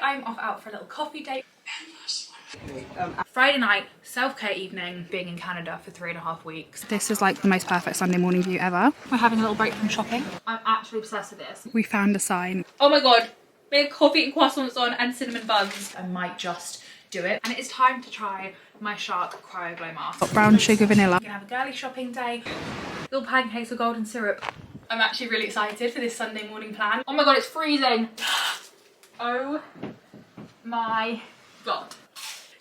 I'm off out for a little coffee date. Friday night, self-care evening, being in Canada for 3.5 weeks. This is like the most perfect Sunday morning view ever. We're having a little break from shopping. I'm actually obsessed with this. We found a sign. Oh my god, we have coffee and croissants on and cinnamon buns. I might just do it. And it is time to try my Shark cryoglow mask. Brown sugar vanilla. We're gonna have a girly shopping day. Little pancakes with golden syrup. I'm actually really excited for this Sunday morning plan. Oh my god, it's freezing. Oh my god.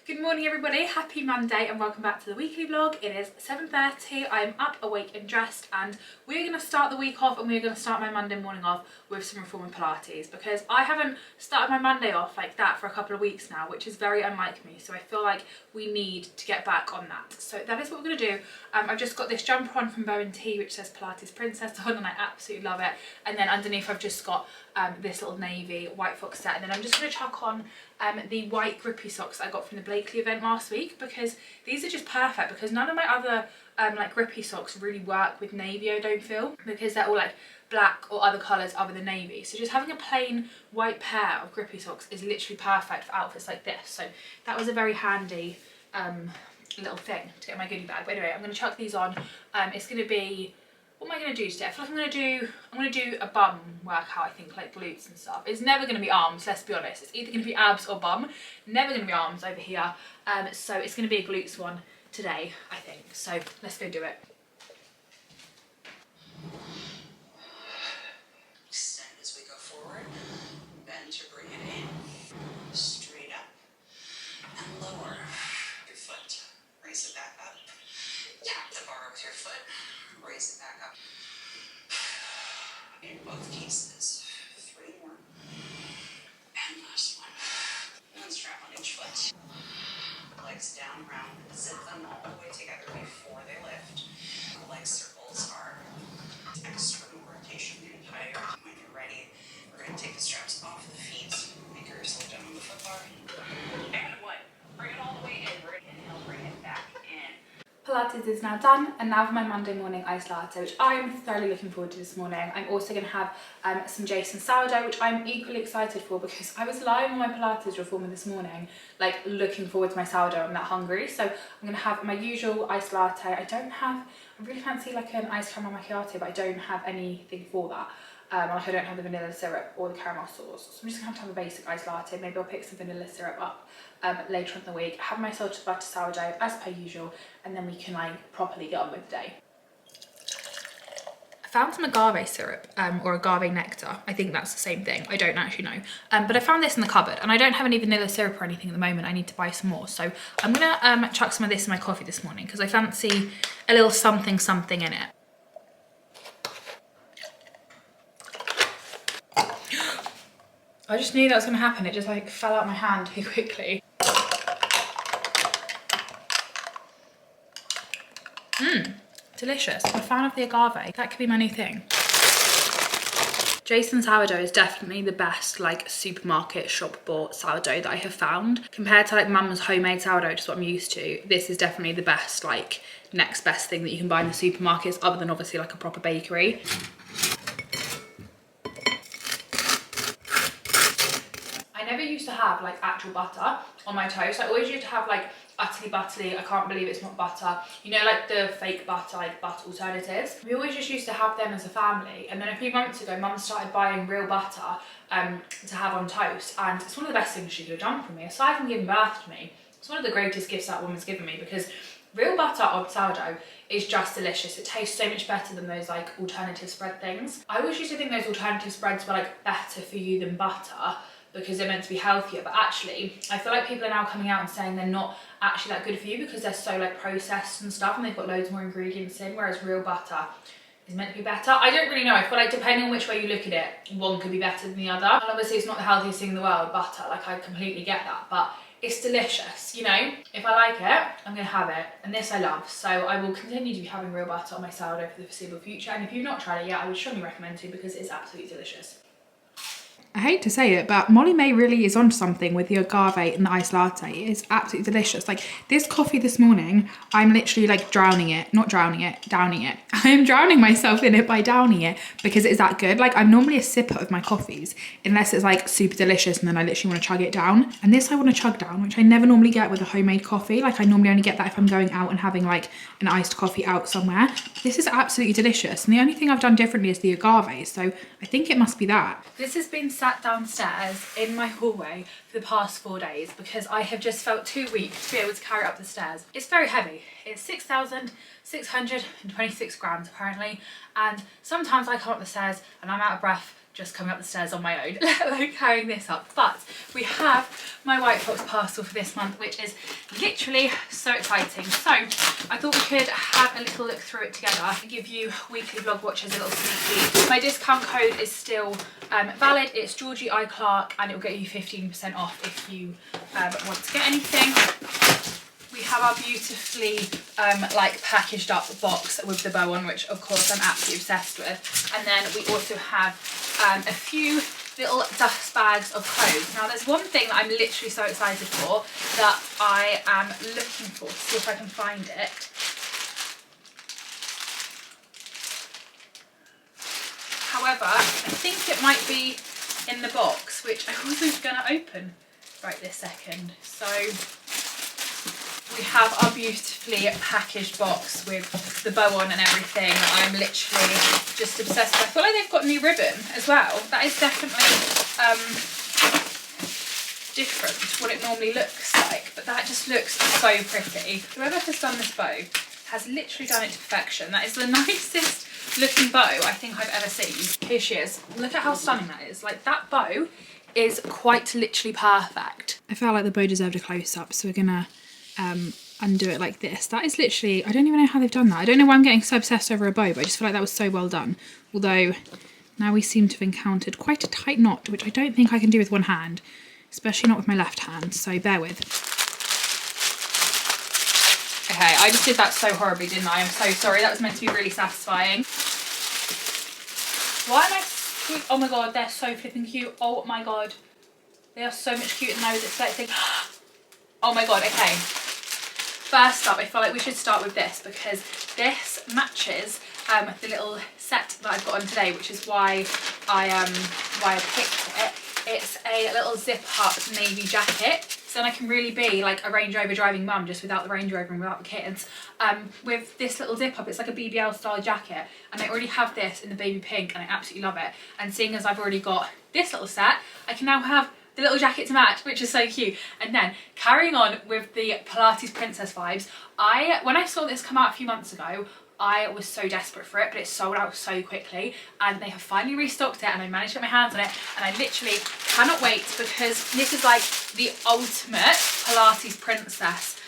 Good morning everybody, happy Monday and welcome back to the weekly vlog. It is 7:30, I'm up, awake and dressed, and we're going to start the week off and we're going to start my Monday morning off with some reformer Pilates, because I haven't started my Monday off like that for a couple of weeks now, which is very unlike me, so I feel like we need to get back on that. So that is what we're going to do. I've just got this jumper on from Bow & Tea which says Pilates Princess on, and I absolutely love it, and then underneath I've just got this little navy white fox set, and then I'm just going to chuck on the white grippy socks I got from the Blakely event last week, because these are just perfect, because none of my other like grippy socks really work with navy, I don't feel, because they're all like black or other colours other than navy. So just having a plain white pair of grippy socks is literally perfect for outfits like this. So that was a very handy little thing to get my goodie bag. But anyway, I'm going to chuck these on. It's going to be, what am I going to do today? I feel like I'm going to do a bum workout, I think, like glutes and stuff. It's never going to be arms, let's be honest. It's either going to be abs or bum. Never going to be arms over here. So it's going to be a glutes one today, I think. So let's go do it. Extend as we go forward. Bend to bring it in. Straight up and lower. Your foot. Raise it back up. Tap the bar with your foot. Raise it back up. In both cases. 3 more. And last one. One strap on each foot. Legs down, round. Zip them all the way together before they lift. The leg circles are external rotation the entire time. When you're ready, we're going to take the straps off the feet. Make yourself down on the foot bar. And one. Bring it all the way in. We're going to inhale, bring it back in. Pilates is now done, and now for my Monday morning iced latte, which I'm thoroughly looking forward to this morning. I'm also going to have some Jason sourdough, which I'm equally excited for, because I was lying on my Pilates reformer this morning, like looking forward to my sourdough. I'm that hungry, so I'm going to have my usual iced latte. I really fancy like an iced caramel macchiato, but I don't have anything for that. Like I don't have the vanilla syrup or the caramel sauce, so I'm just going to have a basic iced latte. Maybe I'll pick some vanilla syrup up later in the week. Have my salted butter sourdough as per usual, and then we can like properly get on with the day. I found some agave syrup or agave nectar. I think that's the same thing. I don't actually know. But I found this in the cupboard, and I don't have any vanilla syrup or anything at the moment. I need to buy some more. So I'm going to chuck some of this in my coffee this morning, because I fancy a little something in it. I just knew that was going to happen. It just like fell out of my hand too quickly. Delicious. I'm a fan of the agave. That could be my new thing. Jason sourdough is definitely the best like supermarket shop bought sourdough that I have found. Compared to like mum's homemade sourdough, which is what I'm used to, this is definitely the best, like next best thing that you can buy in the supermarkets, other than obviously like a proper bakery. I never used to have like actual butter on my toast. I always used to have like utterly buttery, I can't believe it's not butter, you know, like the fake butter, like butter alternatives. We always just used to have them as a family, and then a few months ago mum started buying real butter to have on toast, and it's one of the best things she could have done for me, aside from giving birth to me. It's one of the greatest gifts that woman's given me, because real butter on sourdough is just delicious. It tastes so much better than those like alternative spread things. I always used to think those alternative spreads were like better for you than butter, because they're meant to be healthier, but actually I feel like people are now coming out and saying they're not actually that good for you, because they're so like processed and stuff, and they've got loads more ingredients in, whereas real butter is meant to be better. I don't really know. I feel like depending on which way you look at it, one could be better than the other. And obviously it's not the healthiest thing in the world, butter, like I completely get that, but it's delicious, you know? If I like it, I'm gonna have it, and this I love, so I will continue to be having real butter on my sourdough for the foreseeable future, and if you've not tried it yet, I would strongly recommend to, because it's absolutely delicious. I hate to say it, but Molly May really is onto something with the agave and the iced latte. It is absolutely delicious. Like this coffee this morning, I'm literally like drowning it, not drowning it, downing it. I am drowning myself in it by downing it because it's that good. Like I'm normally a sipper of my coffees unless it's like super delicious and then I literally want to chug it down. And this I want to chug down, which I never normally get with a homemade coffee. Like I normally only get that if I'm going out and having like an iced coffee out somewhere. This is absolutely delicious. And the only thing I've done differently is the agave. So I think it must be that. This has been sat downstairs in my hallway for the past 4 days because I have just felt too weak to be able to carry it up the stairs. It's very heavy. It's 6,626 grams apparently, and sometimes I come up the stairs and I'm out of breath just coming up the stairs on my own, let alone carrying this up. But we have my White Fox parcel for this month, which is literally so exciting. So I thought we could have a little look through it together and give you weekly vlog watchers a little sneak peek. My discount code is still valid. It's georgieivyclarke and it will get you 15% off if you want to get anything. We have our beautifully like packaged up box with the bow on, which of course I'm absolutely obsessed with. And then we also have a few little dust bags of clothes. Now there's one thing that I'm literally so excited for that I am looking for to see if I can find it. However, I think it might be in the box, which I wasn't going to open right this second. So we have our beautifully packaged box with the bow on and everything that I'm literally just obsessed with. I feel like they've got new ribbon as well. That is definitely different to what it normally looks like, but that just looks so pretty. Whoever has done this bow has literally done it to perfection. That is the nicest looking bow I think I've ever seen. Here she is. Look at how stunning that is. Like that bow is quite literally perfect. I felt like the bow deserved a close-up, so we're gonna undo it like this. That is literally, I don't even know how they've done that. I don't know why I'm getting so obsessed over a bow, but I just feel like that was so well done. Although now we seem to have encountered quite a tight knot, which I don't think I can do with one hand, especially not with my left hand, so bear with. Okay, I just did that so horribly, didn't I? I'm so sorry. That was meant to be really satisfying. Why am I cute? Oh my god, they're so flipping cute. Oh my god. They are so much cuter than I was expecting. Oh my god, okay. First up, I feel like we should start with this because this matches the little set that I've got on today, which is why I picked it. It's a little zip up navy jacket, so then I can really be like a Range Rover driving mum just without the Range Rover and without the kids. With this little zip up, it's like a BBL style jacket, and I already have this in the baby pink and I absolutely love it. And seeing as I've already got this little set, I can now have the little jacket to match, which is so cute. And then carrying on with the Pilates princess vibes, when I saw this come out a few months ago, I was so desperate for it, but it sold out so quickly and they have finally restocked it and I managed to get my hands on it, and I literally cannot wait because this is like the ultimate Pilates princess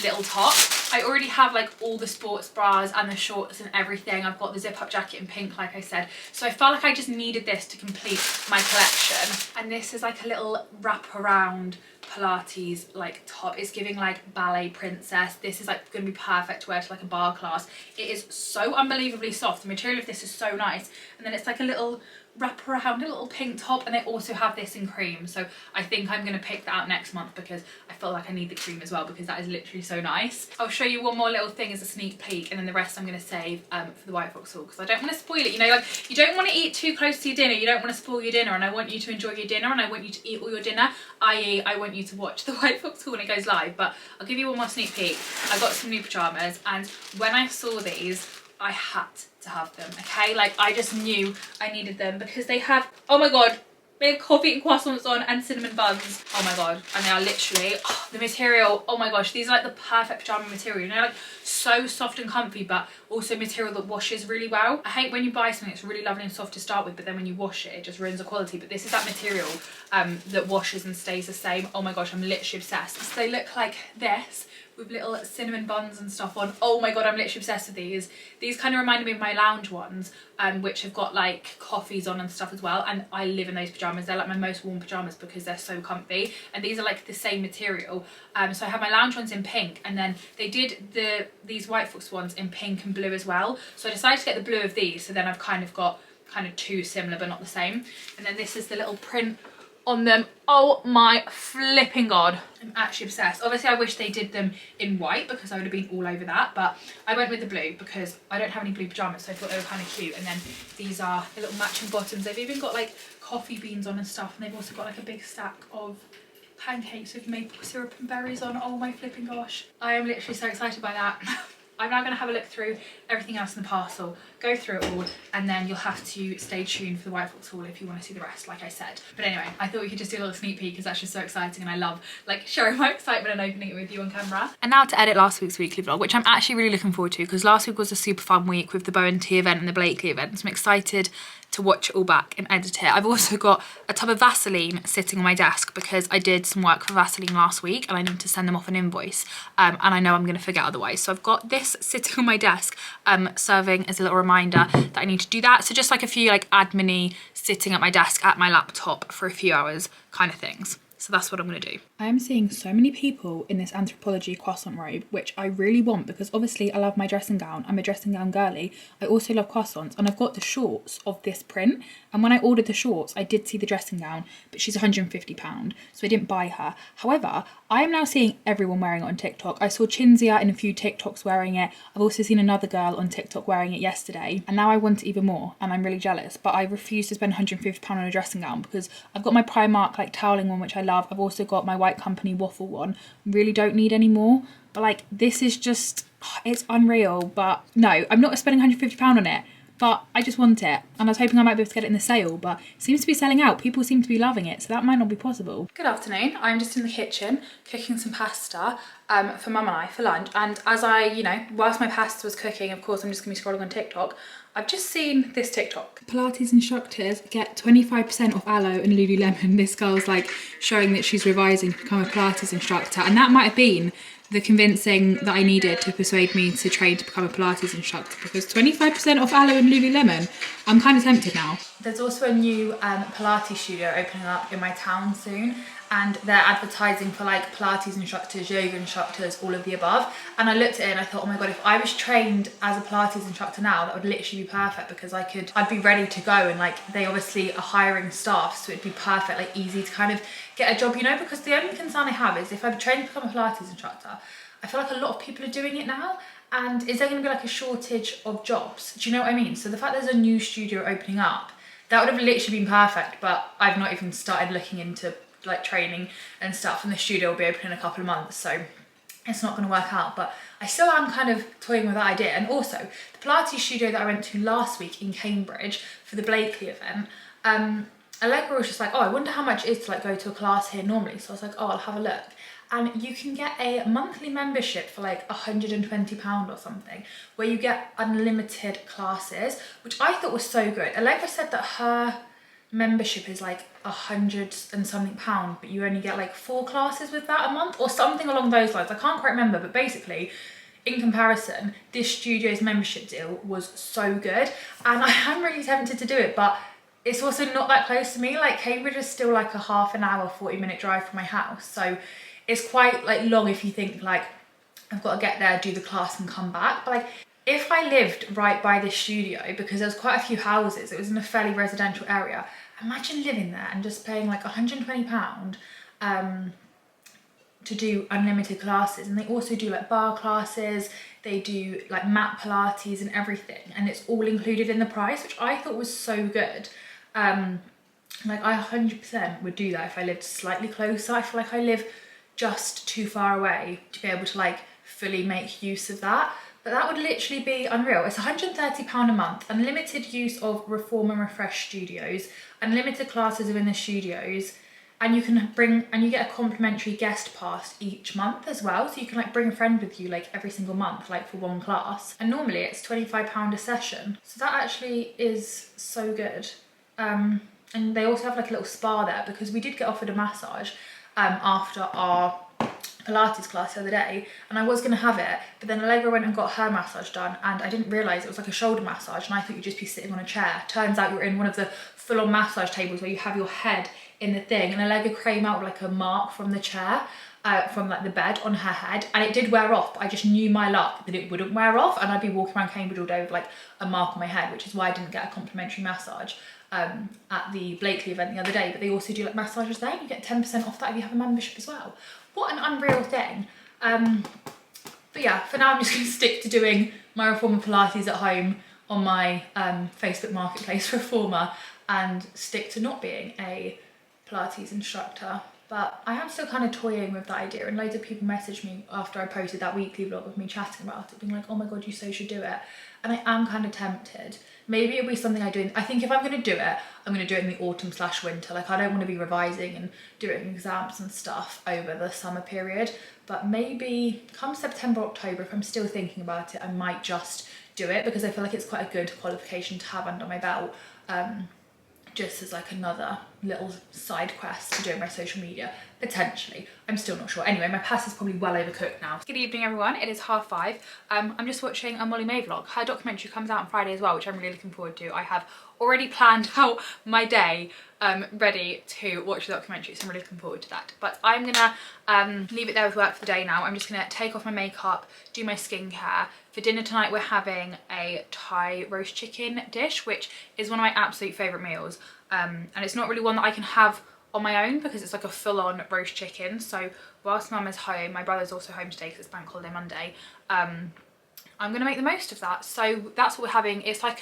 little top. I already have like all the sports bras and the shorts and everything. I've got the zip up jacket in pink like I said, so I felt like I just needed this to complete my collection. And this is like a little wrap around Pilates like top. It's giving like ballet princess. This is like going to be perfect to wear to like a bar class. It is so unbelievably soft. The material of this is so nice, and then it's like a little wrap around, a little pink top, and they also have this in cream, so I think I'm going to pick that out next month because I feel like I need the cream as well because that is literally so nice. I'll show you one more little thing as a sneak peek, and then the rest I'm going to save for the White Fox haul because I don't want to spoil it. You know, like you don't want to eat too close to your dinner, you don't want to spoil your dinner, and I want you to enjoy your dinner and I want you to eat all your dinner, i.e. I want you to watch the White Fox haul when it goes live. But I'll give you one more sneak peek. I got some new pyjamas, and when I saw these I had to have them, okay? Like I just knew I needed them because they have, oh my god, they have coffee and croissants on and cinnamon buns. Oh my god, and they are literally, the material, oh my gosh, these are like the perfect pyjama material, you know, like so soft and comfy, but also material that washes really well. I hate when you buy something that's really lovely and soft to start with, but then when you wash it, it just ruins the quality. But this is that material that washes and stays the same. Oh my gosh, I'm literally obsessed. So they look like this with little cinnamon buns and stuff on. Oh my god, I'm literally obsessed with these. These kind of reminded me of my lounge ones, which have got like coffees on and stuff as well, and I live in those pyjamas. They're like my most warm pyjamas because they're so comfy, and these are like the same material. So I have my lounge ones in pink, and then they did these White Fox ones in pink and blue as well, so I decided to get the blue of these, so then I've kind of got kind of two similar but not the same. And then this is the little print on them. Oh my flipping god, I'm actually obsessed. Obviously I wish they did them in white because I would have been all over that, but I went with the blue because I don't have any blue pajamas, so I thought they were kind of cute. And then these are the little matching bottoms. They've even got like coffee beans on and stuff, and they've also got like a big stack of pancakes with maple syrup and berries on. Oh my flipping gosh, I am literally so excited by that. I'm now going to have a look through everything else in the parcel, go through it all, and then you'll have to stay tuned for the White Fox haul if you want to see the rest, like I said. But anyway, I thought we could just do a little sneak peek because that's just so exciting, and I love like sharing my excitement and opening it with you on camera. And now to edit last week's weekly vlog, which I'm actually really looking forward to because last week was a super fun week with the Bow and Tea event and the Blakely event, so I'm excited to watch it all back and edit it. I've also got a tub of Vaseline sitting on my desk because I did some work for Vaseline last week and I need to send them off an invoice, and I know I'm going to forget otherwise. So I've got this sitting on my desk, serving as a little reminder that I need to do that. So just like a few like admin-y sitting at my desk at my laptop for a few hours kind of things. So that's what I'm going to do. I am seeing so many people in this Anthropology croissant robe, which I really want because obviously I love my dressing gown. I'm a dressing gown girly. I also love croissants, and I've got the shorts of this print. And when I ordered the shorts, I did see the dressing gown, but she's £150, so I didn't buy her. However, I am now seeing everyone wearing it on TikTok. I saw Chinzia in a few TikToks wearing it. I've also seen another girl on TikTok wearing it yesterday, and now I want it even more, and I'm really jealous. But I refuse to spend £150 on a dressing gown because I've got my Primark like toweling one, which I love. I've also got my White Company waffle one. Really don't need any more. But like, this is just, it's unreal. But no, I'm not spending £150 on it. But I just want it, and I was hoping I might be able to get it in the sale, but it seems to be selling out. People seem to be loving it, so that might not be possible. Good afternoon. I'm just in the kitchen cooking some pasta for Mum and I for lunch. And as I, you know, whilst my pasta was cooking, of course, I'm just going to be scrolling on TikTok. I've just seen this TikTok. Pilates instructors get 25% off aloe and Lululemon. This girl's like showing that she's revising to become a Pilates instructor, and that might have been the convincing that I needed to persuade me to train to become a Pilates instructor, because 25% off aloe and Lululemon, I'm kind of tempted now. There's also a new Pilates studio opening up in my town soon, and they're advertising for like Pilates instructors, yoga instructors, all of the above. And I looked at it and I thought, oh my god, if I was trained as a Pilates instructor now, that would literally be perfect, because I'd be ready to go, and like they obviously are hiring staff, so it'd be perfect, like easy to kind of get a job, you know, because the only concern I have is if I'm trained to become a Pilates instructor, I feel like a lot of people are doing it now, and is there going to be like a shortage of jobs? Do you know what I mean? So the fact there's a new studio opening up, that would have literally been perfect, but I've not even started looking into like training and stuff, and the studio will be open in a couple of months, so it's not going to work out. But I still am kind of toying with that idea. And also the Pilates studio that I went to last week in Cambridge for the Blakely event, Allegra was just like, oh, I wonder how much it is to like go to a class here normally. So I was like, oh, I'll have a look. And you can get a monthly membership for like £120 or something, where you get unlimited classes, which I thought was so good. Allegra said that her membership is like £100 and something, but you only get like 4 classes with that a month or something along those lines. I can't quite remember, but basically in comparison, this studio's membership deal was so good, and I am really tempted to do it, but it's also not that close to me. Like Cambridge is still like a half an hour, 40-minute drive from my house, so it's quite like long if you think like I've got to get there, do the class and come back. But like if I lived right by this studio, because there's quite a few houses, it was in a fairly residential area, imagine living there and just paying like £120 to do unlimited classes. And they also do like bar classes, they do like mat Pilates and everything, and it's all included in the price, which I thought was so good. Like I 100% would do that if I lived slightly closer. I feel like I live just too far away to be able to like fully make use of that. But that would literally be unreal. It's £130 a month, unlimited use of Reform and Refresh studios, unlimited classes within the studios, and you can you get a complimentary guest pass each month as well. So you can like bring a friend with you like every single month, like for one class. And normally it's £25 a session. So that actually is so good. And they also have like a little spa there, because we did get offered a massage after our Pilates class the other day, and I was going to have it, but then Allegra went and got her massage done, and I didn't realise it was like a shoulder massage, and I thought you'd just be sitting on a chair. Turns out you're in one of the full-on massage tables where you have your head in the thing, and her leg had came out with like a mark from the chair, from like the bed on her head, and it did wear off, but I just knew my luck that it wouldn't wear off, and I'd be walking around Cambridge all day with like a mark on my head, which is why I didn't get a complimentary massage at the Blakely event the other day. But they also do like massages there, you get 10% off that if you have a membership as well. What an unreal thing. But yeah, for now I'm just going to stick to doing my reformer Pilates at home on my Facebook marketplace reformer, and stick to not being a Pilates instructor. But I am still kind of toying with that idea, and loads of people messaged me after I posted that weekly vlog of me chatting about it, being like, oh my god, you so should do it. And I am kind of tempted. Maybe it'll be something I do. I think if I'm going to do it, I'm going to do it in the autumn/winter. Like, I don't want to be revising and doing exams and stuff over the summer period. But maybe come September, October, if I'm still thinking about it, I might just do it, because I feel like it's quite a good qualification to have under my belt. Just as like another little side quest to doing my social media, potentially. I'm still not sure. Anyway, my pasta's probably well overcooked now. Good evening, everyone. It is 5:30. I'm just watching a Molly May vlog. Her documentary comes out on Friday as well, which I'm really looking forward to. I have already planned out my day ready to watch the documentary, so I'm really looking forward to that. But I'm gonna leave it there with work for the day now. I'm just gonna take off my makeup, do my skincare. For dinner tonight, we're having a Thai roast chicken dish, which is one of my absolute favourite meals. And it's not really one that I can have on my own, because it's like a full-on roast chicken. So whilst Mum is home, my brother's also home today because it's Bank Holiday Monday, I'm gonna make the most of that. So that's what we're having. It's like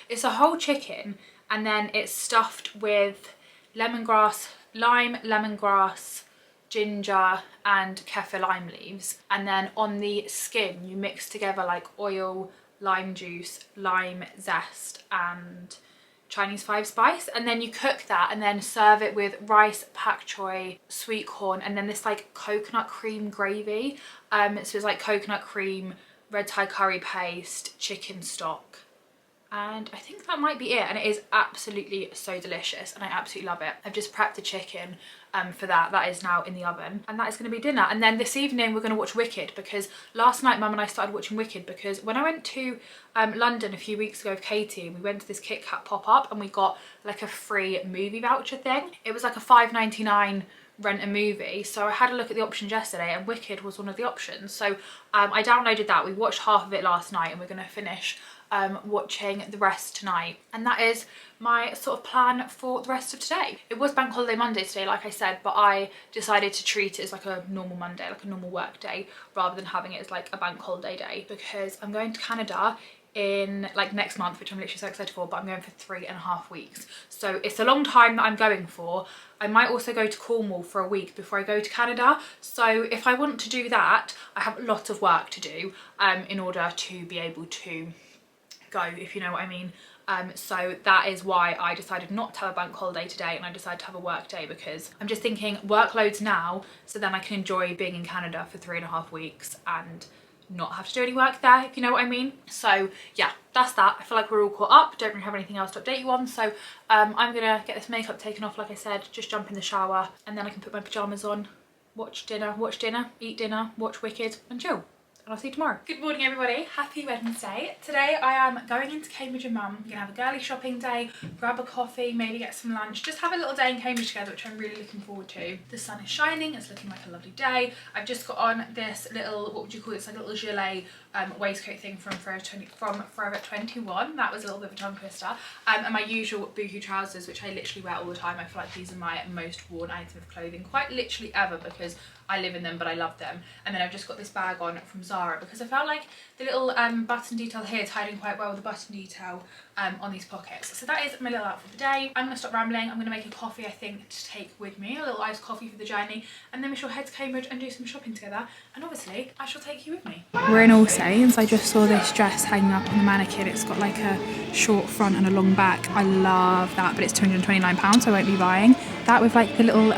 it's a whole chicken, and then it's stuffed with lemongrass, lime, lemongrass, ginger and kaffir lime leaves, and then on the skin you mix together like oil, lime juice, lime zest and Chinese 5 spice, and then you cook that and then serve it with rice, pak choy, sweet corn, and then this like coconut cream gravy. So it's like coconut cream, red Thai curry paste, chicken stock, and I think that might be it. And it is absolutely so delicious and I absolutely love it. I've just prepped the chicken for that is now in the oven, and that is going to be dinner. And then this evening we're going to watch Wicked, because last night Mum and I started watching Wicked, because when I went to London a few weeks ago with Katie, we went to this Kit Kat pop-up and we got like a free movie voucher thing. It was like a £5.99 rent a movie, so I had a look at the options yesterday and Wicked was one of the options. So I downloaded that. We watched half of it last night and we're going to finish watching the rest tonight, and that is my sort of plan for the rest of today. It was Bank Holiday Monday today, like I said, but I decided to treat it as like a normal Monday, like a normal work day, rather than having it as like a bank holiday day, because I'm going to Canada in like next month, which I'm literally so excited for, but I'm going for 3.5 weeks. So it's a long time that I'm going for. I might also go to Cornwall for a week before I go to Canada. So if I want to do that, I have a lot of work to do in order to be able to go, if you know what I mean. So that is why I decided not to have a bank holiday today, and I decided to have a work day, because I'm just thinking workloads now, so then I can enjoy being in Canada for 3.5 weeks and not have to do any work there, if you know what I mean. So yeah, that's that. I feel like we're all caught up. Don't really have anything else to update you on, so I'm gonna get this makeup taken off, like I said, just jump in the shower, and then I can put my pajamas on, watch dinner, eat dinner, watch Wicked and chill. And I'll see you tomorrow. Good morning, everybody. Happy Wednesday. Today I am going into Cambridge with Mum. We're gonna have a girly shopping day, grab a coffee, maybe get some lunch, just have a little day in Cambridge together, which I'm really looking forward to. The sun is shining, it's looking like a lovely day. I've just got on this little, what would you call it, it's like a little gilet waistcoat thing from Forever 21. That was a little bit of a tongue twister. And my usual boohoo trousers, which I literally wear all the time. I feel like these are my most worn item of clothing, quite literally ever, because I live in them, but I love them. And then I've just got this bag on from Zara, because I felt like the little button detail here tied in quite well with the button detail on these pockets. So that is my little outfit for the day. I'm gonna stop rambling. I'm gonna make a coffee, I think, to take with me, a little iced coffee for the journey, and then we shall head to Cambridge and do some shopping together, and obviously I shall take you with me. We're in All Saints. I just saw this dress hanging up on the mannequin. It's got like a short front and a long back. I love that, but it's £229, so I won't be buying that. With like the little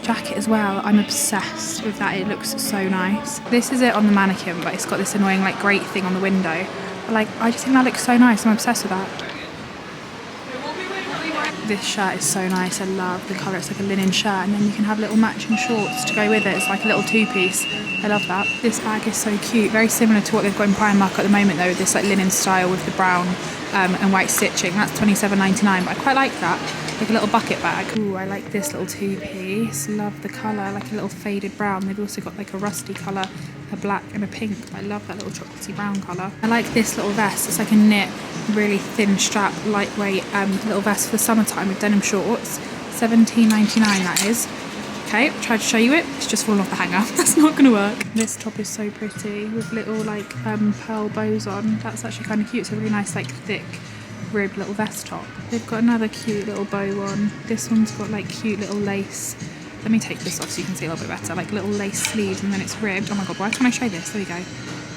jacket as well. I'm obsessed with that. It looks so nice. This is it on the mannequin, but it's got this annoying like grate thing on the window. But like, I just think that looks so nice. I'm obsessed with that. This shirt is so nice. I love the colour. It's like a linen shirt, and then you can have little matching shorts to go with it. It's like a little two-piece. I love that. This bag is so cute. Very similar to what they've got in Primark at the moment though, with this like linen style with the brown and white stitching. That's £27.99, but I quite like that. like a little bucket bag. Ooh, I like this little two-piece. Love the colour, like a little faded brown. They've also got like a rusty colour, a black and a pink. I love that little chocolatey brown colour. I like this little vest. It's like a knit, really thin strap, lightweight little vest for the summertime with denim shorts. $17.99 that is. Okay, tried to show you it. It's just fallen off the hanger. That's not going to work. This top is so pretty with little like pearl bows on. That's actually kind of cute. It's a really nice like thick ribbed little vest top. They've got another cute little bow on. This one's got like cute little lace. Let me take this off so you can see a little bit better. Like little lace sleeves and then it's ribbed. Oh my god, why can't I show this? There we go.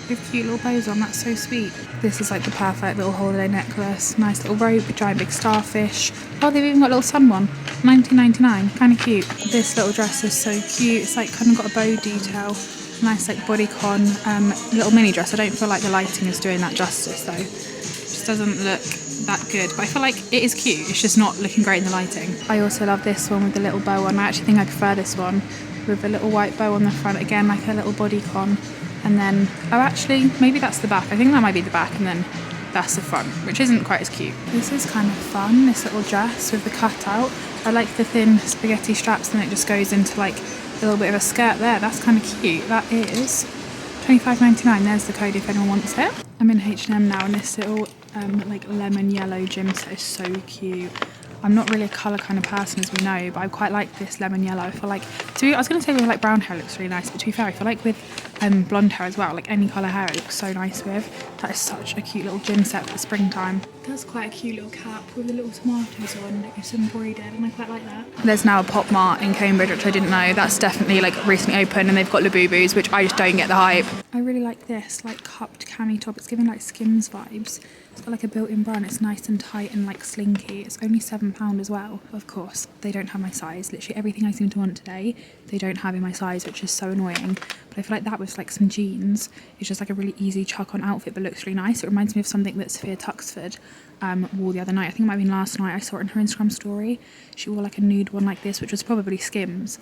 With cute little bows on, that's so sweet. This is like the perfect little holiday necklace. Nice little rope, giant big starfish. Oh, they've even got a little sun one. $19.99, kind of cute. This little dress is so cute. It's like kind of got a bow detail. Nice like bodycon, little mini dress. I don't feel like the lighting is doing that justice though. It just doesn't look that good, but I feel like it is cute. It's just not looking great in the lighting. I also love this one with the little bow on. I actually think I prefer this one with a little white bow on the front. Again, like a little bodycon. And then, oh actually, maybe that's the back. I think that might be the back and then that's the front, which isn't quite as cute. This is kind of fun, this little dress with the cutout. I like the thin spaghetti straps and it just goes into like a little bit of a skirt there. That's kind of cute. That is $25.99. There's the code if anyone wants it. I'm in H&M now and this little like lemon yellow gym set is so cute. I'm not really a colour kind of person as we know, but I quite like this lemon yellow. I feel like, I was going to say with like brown hair it looks really nice, but to be fair, I feel like with blonde hair as well, like any colour hair it looks so nice with. That is such a cute little gym set for springtime. That's quite a cute little cap with the little tomatoes on. It's embroidered and I quite like that. There's now a Pop Mart in Cambridge, which I didn't know. That's definitely like recently opened and they've got Labubus, which I just don't get the hype. I really like this like cupped cami top. It's giving like Skims vibes. It's got like a built-in bra and it's nice and tight and like slinky. It's only £7 as well. Of course, they don't have my size. Literally everything I seem to want today, they don't have in my size, which is so annoying. But I feel like that with like some jeans, it's just like a really easy chuck-on outfit, but looks really nice. It reminds me of something that Sophia Tuxford wore the other night. I think it might have been last night. I saw it in her Instagram story. She wore like a nude one like this, which was probably Skims,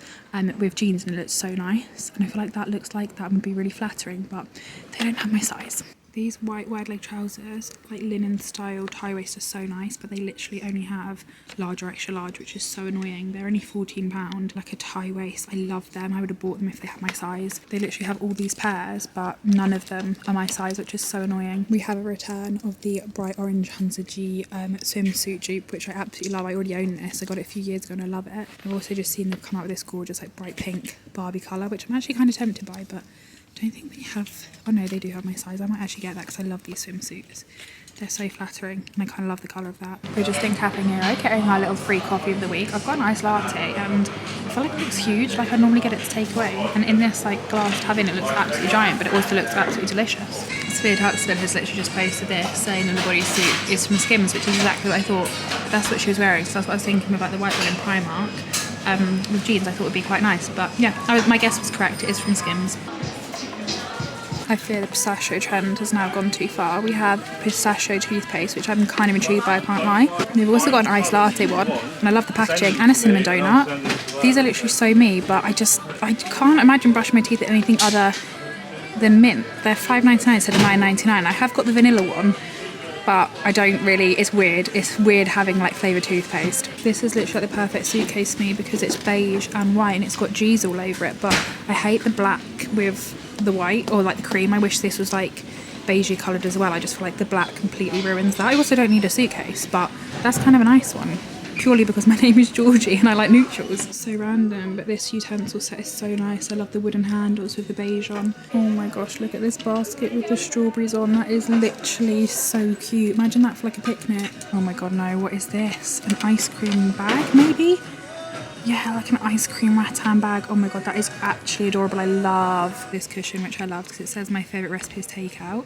with jeans, and it looks so nice. And I feel like that looks like that would be really flattering, but they don't have my size. These white wide leg trousers, like linen style tie waist, are so nice, but they literally only have large or extra large, which is so annoying. They're only £14, like a tie waist. I love them. I would have bought them if they had my size. They literally have all these pairs, but none of them are my size, which is so annoying. We have a return of the bright orange Hansaji swimsuit dupe, which I absolutely love. I already own this. I got it a few years ago and I love it. I've also just seen them come out with this gorgeous like bright pink Barbie colour, which I'm actually kind of tempted by, but I don't think they have. Oh no, they do have my size. I might actually get that because I love these swimsuits. They're so flattering and I kind of love the colour of that. We're just in Caffè Nero getting our little free coffee of the week. I've got an iced latte and I feel like it looks huge. Like I normally get it to take away, and in this like glass tub-in it looks absolutely giant, but it also looks absolutely delicious. Sophia Tuxford has literally just posted this saying that the bodysuit is from Skims, which is exactly what I thought. That's what she was wearing, so that's what I was thinking about the white one in Primark. With jeans I thought would be quite nice, but yeah, my guess was correct. It is from Skims. I fear the pistachio trend has now gone too far. We have pistachio toothpaste, which I'm kind of intrigued by, I can't lie. We've also got an iced latte one, and I love the packaging, and a cinnamon donut. These are literally so me, but I can't imagine brushing my teeth at anything other than mint. They're $5.99 instead of $9.99. I have got the vanilla one, but I don't really, it's weird. It's weird having like flavoured toothpaste. This is literally like the perfect suitcase for me because it's beige and white and it's got G's all over it, but I hate the black with the white or like the cream. I wish this was like beigey coloured as well. I just feel like the black completely ruins that. I also don't need a suitcase, but that's kind of a nice one. Purely because my name is Georgie and I like neutrals. So random, but this utensil set is so nice. I love the wooden handles with the beige on. Oh my gosh, look at this basket with the strawberries on. That is literally so cute. Imagine that for like a picnic. Oh my god, no, what is this? An ice cream bag, maybe? Yeah, like an ice cream rattan bag. Oh my god, that is actually adorable. I love this cushion, which I love because it says my favourite recipe is takeout.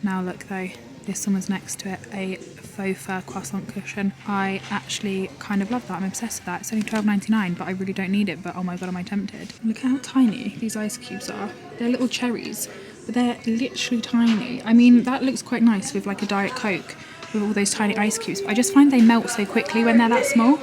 Now look though, this one was next to it, a faux fur croissant cushion. I actually kind of love that. I'm obsessed with that. It's only $12.99, but I really don't need it. But oh my god, am I tempted. Look how tiny these ice cubes are. They're little cherries, but they're literally tiny. I mean, that looks quite nice with like a Diet Coke with all those tiny ice cubes. But I just find they melt so quickly when they're that small.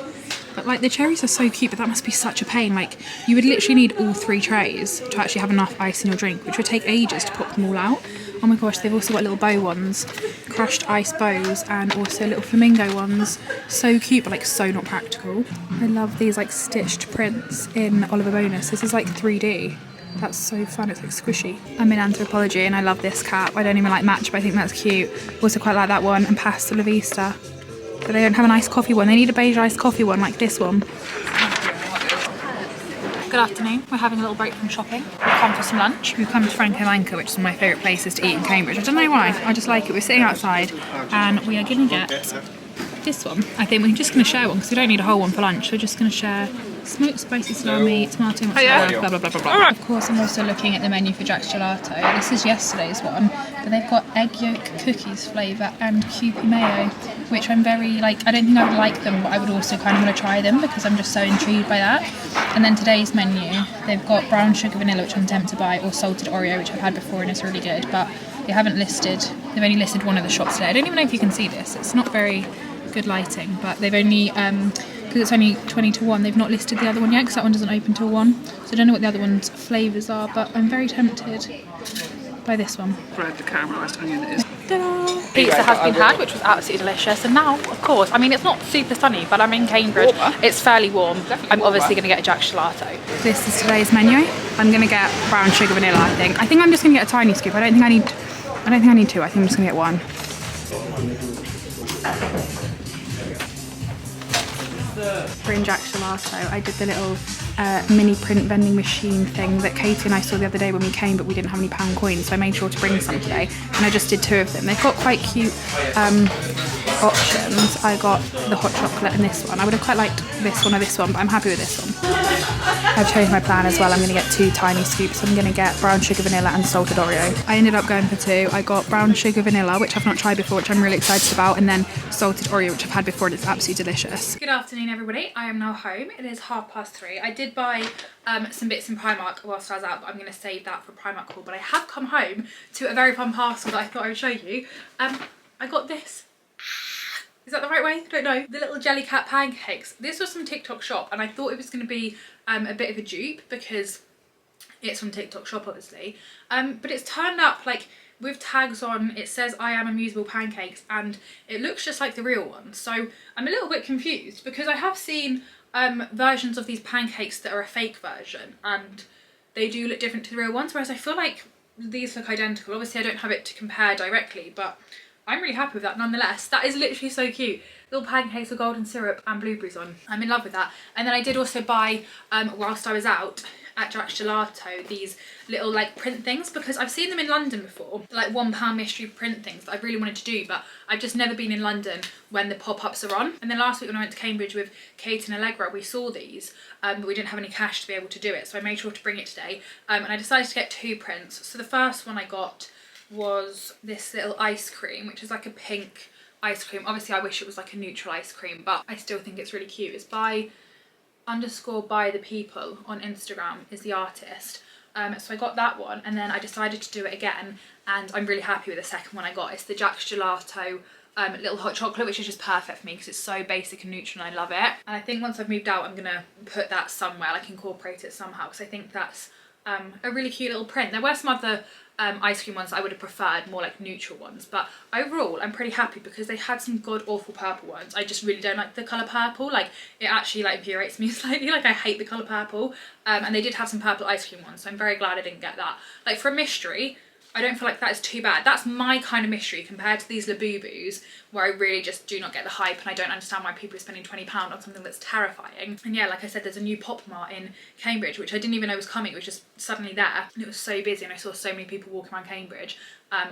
But like the cherries are so cute, but that must be such a pain. Like you would literally need all 3 trays to actually have enough ice in your drink, which would take ages to pop them all out. Oh my gosh, they've also got little bow ones, crushed ice bows, and also little flamingo ones. So cute, but like so not practical. I love these like stitched prints in Oliver Bonus. This is like 3D. That's so fun, it's like squishy. I'm in anthropology and I love this cap. I don't even like match, but I think that's cute. Also quite like that one, and Pasta La Vista. But they don't have an iced coffee one. They need a beige iced coffee one like this one. Good afternoon. We're having a little break from shopping. We've come for some lunch. We've come to Franco Manca, which is one of my favourite places to eat in Cambridge. I don't know why, I just like it. We're sitting outside and we are going to get this one. I think we're just going to share one because we don't need a whole one for lunch. We're just going to share smoked spicy salami, tomato mozzarella, blah blah blah blah blah. Of course, I'm also looking at the menu for Jack's Gelato. This is yesterday's one, but they've got egg yolk cookies flavour and Kewpie mayo, which I'm very like. I don't think I would like them, but I would also kind of want to try them because I'm just so intrigued by that. And then today's menu, they've got brown sugar vanilla, which I'm tempted by, or salted Oreo, which I've had before and it's really good, but they haven't listed. They've only listed one of the shops today. I don't even know if you can see this. It's not very good lighting, but they've only because it's only 20 to 1, they've not listed the other one yet because that one doesn't open till 1, so I don't know what the other one's flavours are, but I'm very tempted by this one. Bread, the caramelised onion it is. Ta-da! Pizza has been had, which was absolutely delicious, and now of course, I mean it's not super sunny, but I'm in Cambridge, it's fairly warm. I'm obviously going to get a Jack's Gelato. This is today's menu. I'm going to get brown sugar vanilla. I think I'm just going to get a tiny scoop. I don't think I need 2. I think I'm just going to get 1. For in Jack's Gelato, I did the little mini print vending machine thing that Katie and I saw the other day when we came, but we didn't have any pound coins, so I made sure to bring some today, and I just did 2 of them. They've got quite cute options. I got the hot chocolate and this one. I would have quite liked this one or this one, but I'm happy with this one. I've changed my plan as well. I'm going to get 2 tiny scoops. I'm going to get brown sugar vanilla and salted Oreo. I ended up going for 2. I got brown sugar vanilla, which I've not tried before, which I'm really excited about, and then salted Oreo, which I've had before and it's absolutely delicious. Good afternoon everybody, I am now home. It is 3:30. I did buy some bits in Primark whilst I was out, but I'm going to save that for Primark haul. But I have come home to a very fun parcel that I thought I would show you. I got this. Is that the right way? I don't know. The little jelly cat pancakes. This was from TikTok shop and I thought it was going to be a bit of a dupe because it's from TikTok shop obviously. But it's turned up like with tags on. It says I am amusable pancakes and it looks just like the real one. So I'm a little bit confused because I have seen versions of these pancakes that are a fake version and they do look different to the real ones, whereas I feel like these look identical. Obviously I don't have it to compare directly, but I'm really happy with that nonetheless. That is literally so cute. Little pancakes with golden syrup and blueberries on. I'm in love with that. And then I did also buy, whilst I was out at Jack's Gelato, these little like print things because I've seen them in London before. Like £1 mystery print things that I really wanted to do, but I've just never been in London when the pop-ups are on. And then last week when I went to Cambridge with Kate and Allegra, we saw these, but we didn't have any cash to be able to do it. So I made sure to bring it today. And I decided to get 2 prints. So the first one I got was this little ice cream, which is like a pink ice cream. Obviously I wish it was like a neutral ice cream, but I still think it's really cute. It's by _by the people on Instagram is the artist. So I got that one and then I decided to do it again and I'm really happy with the second one I got. It's the Jack's Gelato little hot chocolate, which is just perfect for me because it's so basic and neutral and I love it. And I think once I've moved out I'm gonna put that somewhere, like incorporate it somehow, because I think that's a really cute little print. There were some other ice cream ones I would have preferred, more like neutral ones, but overall I'm pretty happy because they had some god awful purple ones. I just really don't like the colour purple. Like it actually like infuriates me slightly. Like I hate the colour purple. And they did have some purple ice cream ones, so I'm very glad I didn't get that. Like for a mystery, I don't feel like that is too bad. That's my kind of mystery compared to these Labubu's where I really just do not get the hype and I don't understand why people are spending £20 on something that's terrifying. And yeah, like I said, there's a new Pop Mart in Cambridge, which I didn't even know was coming. It was just suddenly there and it was so busy and I saw so many people walking around Cambridge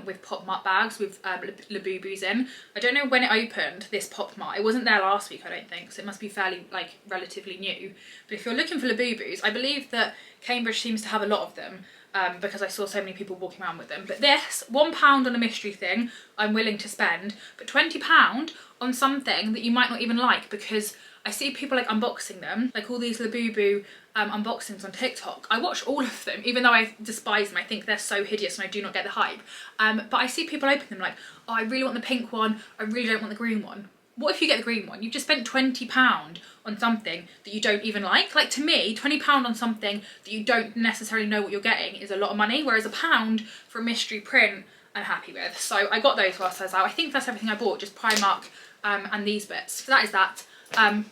with Pop Mart bags with Labubu's in. I don't know when it opened, this Pop Mart. It wasn't there last week, I don't think, so it must be fairly like relatively new. But if you're looking for Labubu's, I believe that Cambridge seems to have a lot of them. Because I saw so many people walking around with them. But this, £1 on a mystery thing, I'm willing to spend, but £20 on something that you might not even like, because I see people like unboxing them, like all these Labubu unboxings on TikTok. I watch all of them, even though I despise them. I think they're so hideous and I do not get the hype. But I see people open them like, oh, I really want the pink one, I really don't want the green one. what if you get the green one? You've just spent £20 on something that you don't even like. Like, to me, £20 on something that you don't necessarily know what you're getting is a lot of money, whereas £1 for a mystery print I'm happy with. So I got those whilst I was out. I think that's everything I bought, just Primark and these bits. So that is that.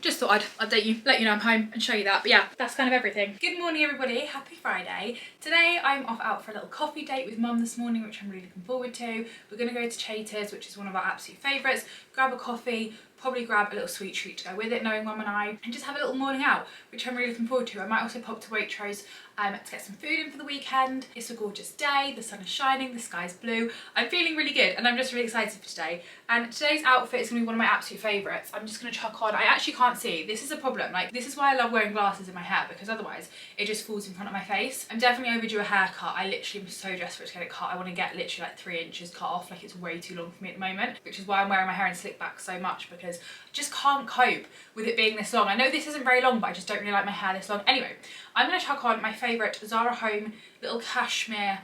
Just thought I'd update you, let you know I'm home and show you that. But yeah, that's kind of everything. Good morning, everybody. Happy Friday. Today I'm off out for a little coffee date with Mum this morning, which I'm really looking forward to. We're going to go to Chater's, which is one of our absolute favourites, grab a coffee, probably grab a little sweet treat to go with it, knowing Mum and I, and just have a little morning out, which I'm really looking forward to. I might also pop to Waitrose to get some food in for the weekend. It's a gorgeous day, the sun is shining, the sky's blue. I'm feeling really good and I'm just really excited for today. And today's outfit is going to be one of my absolute favourites. I'm just going to chuck on, I actually can't see, this is a problem, like this is why I love wearing glasses in my hair, because otherwise it just falls in front of my face. I'm definitely overdue a haircut. I literally am so desperate to get it cut. I want to get literally like 3 inches cut off, like it's way too long for me at the moment, which is why I'm wearing my hair in slick back so much, because I just can't cope with it being this long. I know this isn't very long, but I just don't really like my hair this long. Anyway, I'm going to chuck on my favourite Zara Home little cashmere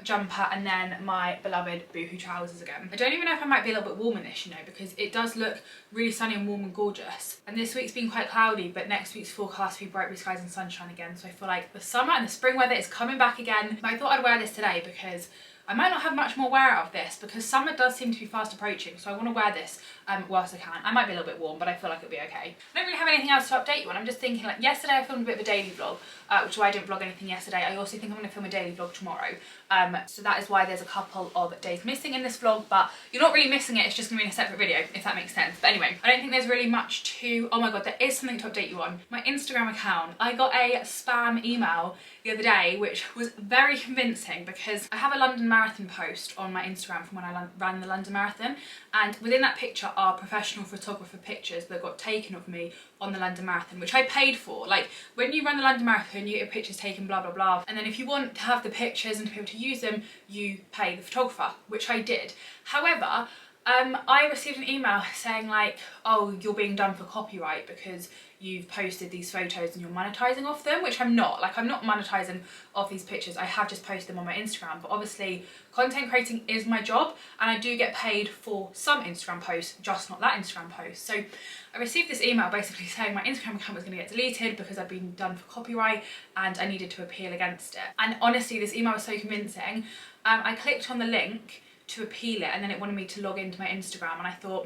jumper, and then my beloved Boohoo trousers again. I don't even know if I might be a little bit warm in this, you know, because it does look really sunny and warm and gorgeous. And this week's been quite cloudy, but next week's forecast to be bright blue skies and sunshine again. So I feel like the summer and the spring weather is coming back again. But I thought I'd wear this today because I might not have much more wear out of this, because summer does seem to be fast approaching, so I want to wear this whilst I can. I might be a little bit warm, but I feel like it'll be okay. I don't really have anything else to update you on. I'm just thinking, like, yesterday I filmed a bit of a daily vlog, which is why I didn't vlog anything yesterday. I also think I'm going to film a daily vlog tomorrow, so that is why there's a couple of days missing in this vlog, but you're not really missing it, it's just going to be in a separate video, if that makes sense. But anyway, I don't think there's really much to... Oh my god, there is something to update you on. My Instagram account, I got a spam email the other day, which was very convincing, because I have a London Marathon post on my Instagram from when I ran the London Marathon, and within that picture are professional photographer pictures that got taken of me on the London Marathon, which I paid for. Like, when you run the London Marathon, you get pictures taken, blah blah blah, and then if you want to have the pictures and to be able to use them, you pay the photographer, which I did. However, I received an email saying like, oh, you're being done for copyright because you've posted these photos and you're monetizing off them, which I'm not. Like, I'm not monetizing off these pictures. I have just posted them on my Instagram, but obviously content creating is my job and I do get paid for some Instagram posts, just not that Instagram post. So I received this email basically saying my Instagram account was going to get deleted because I'd been done for copyright and I needed to appeal against it. And honestly, this email was so convincing. I clicked on the link to appeal it, and then it wanted me to log into my Instagram, and I thought,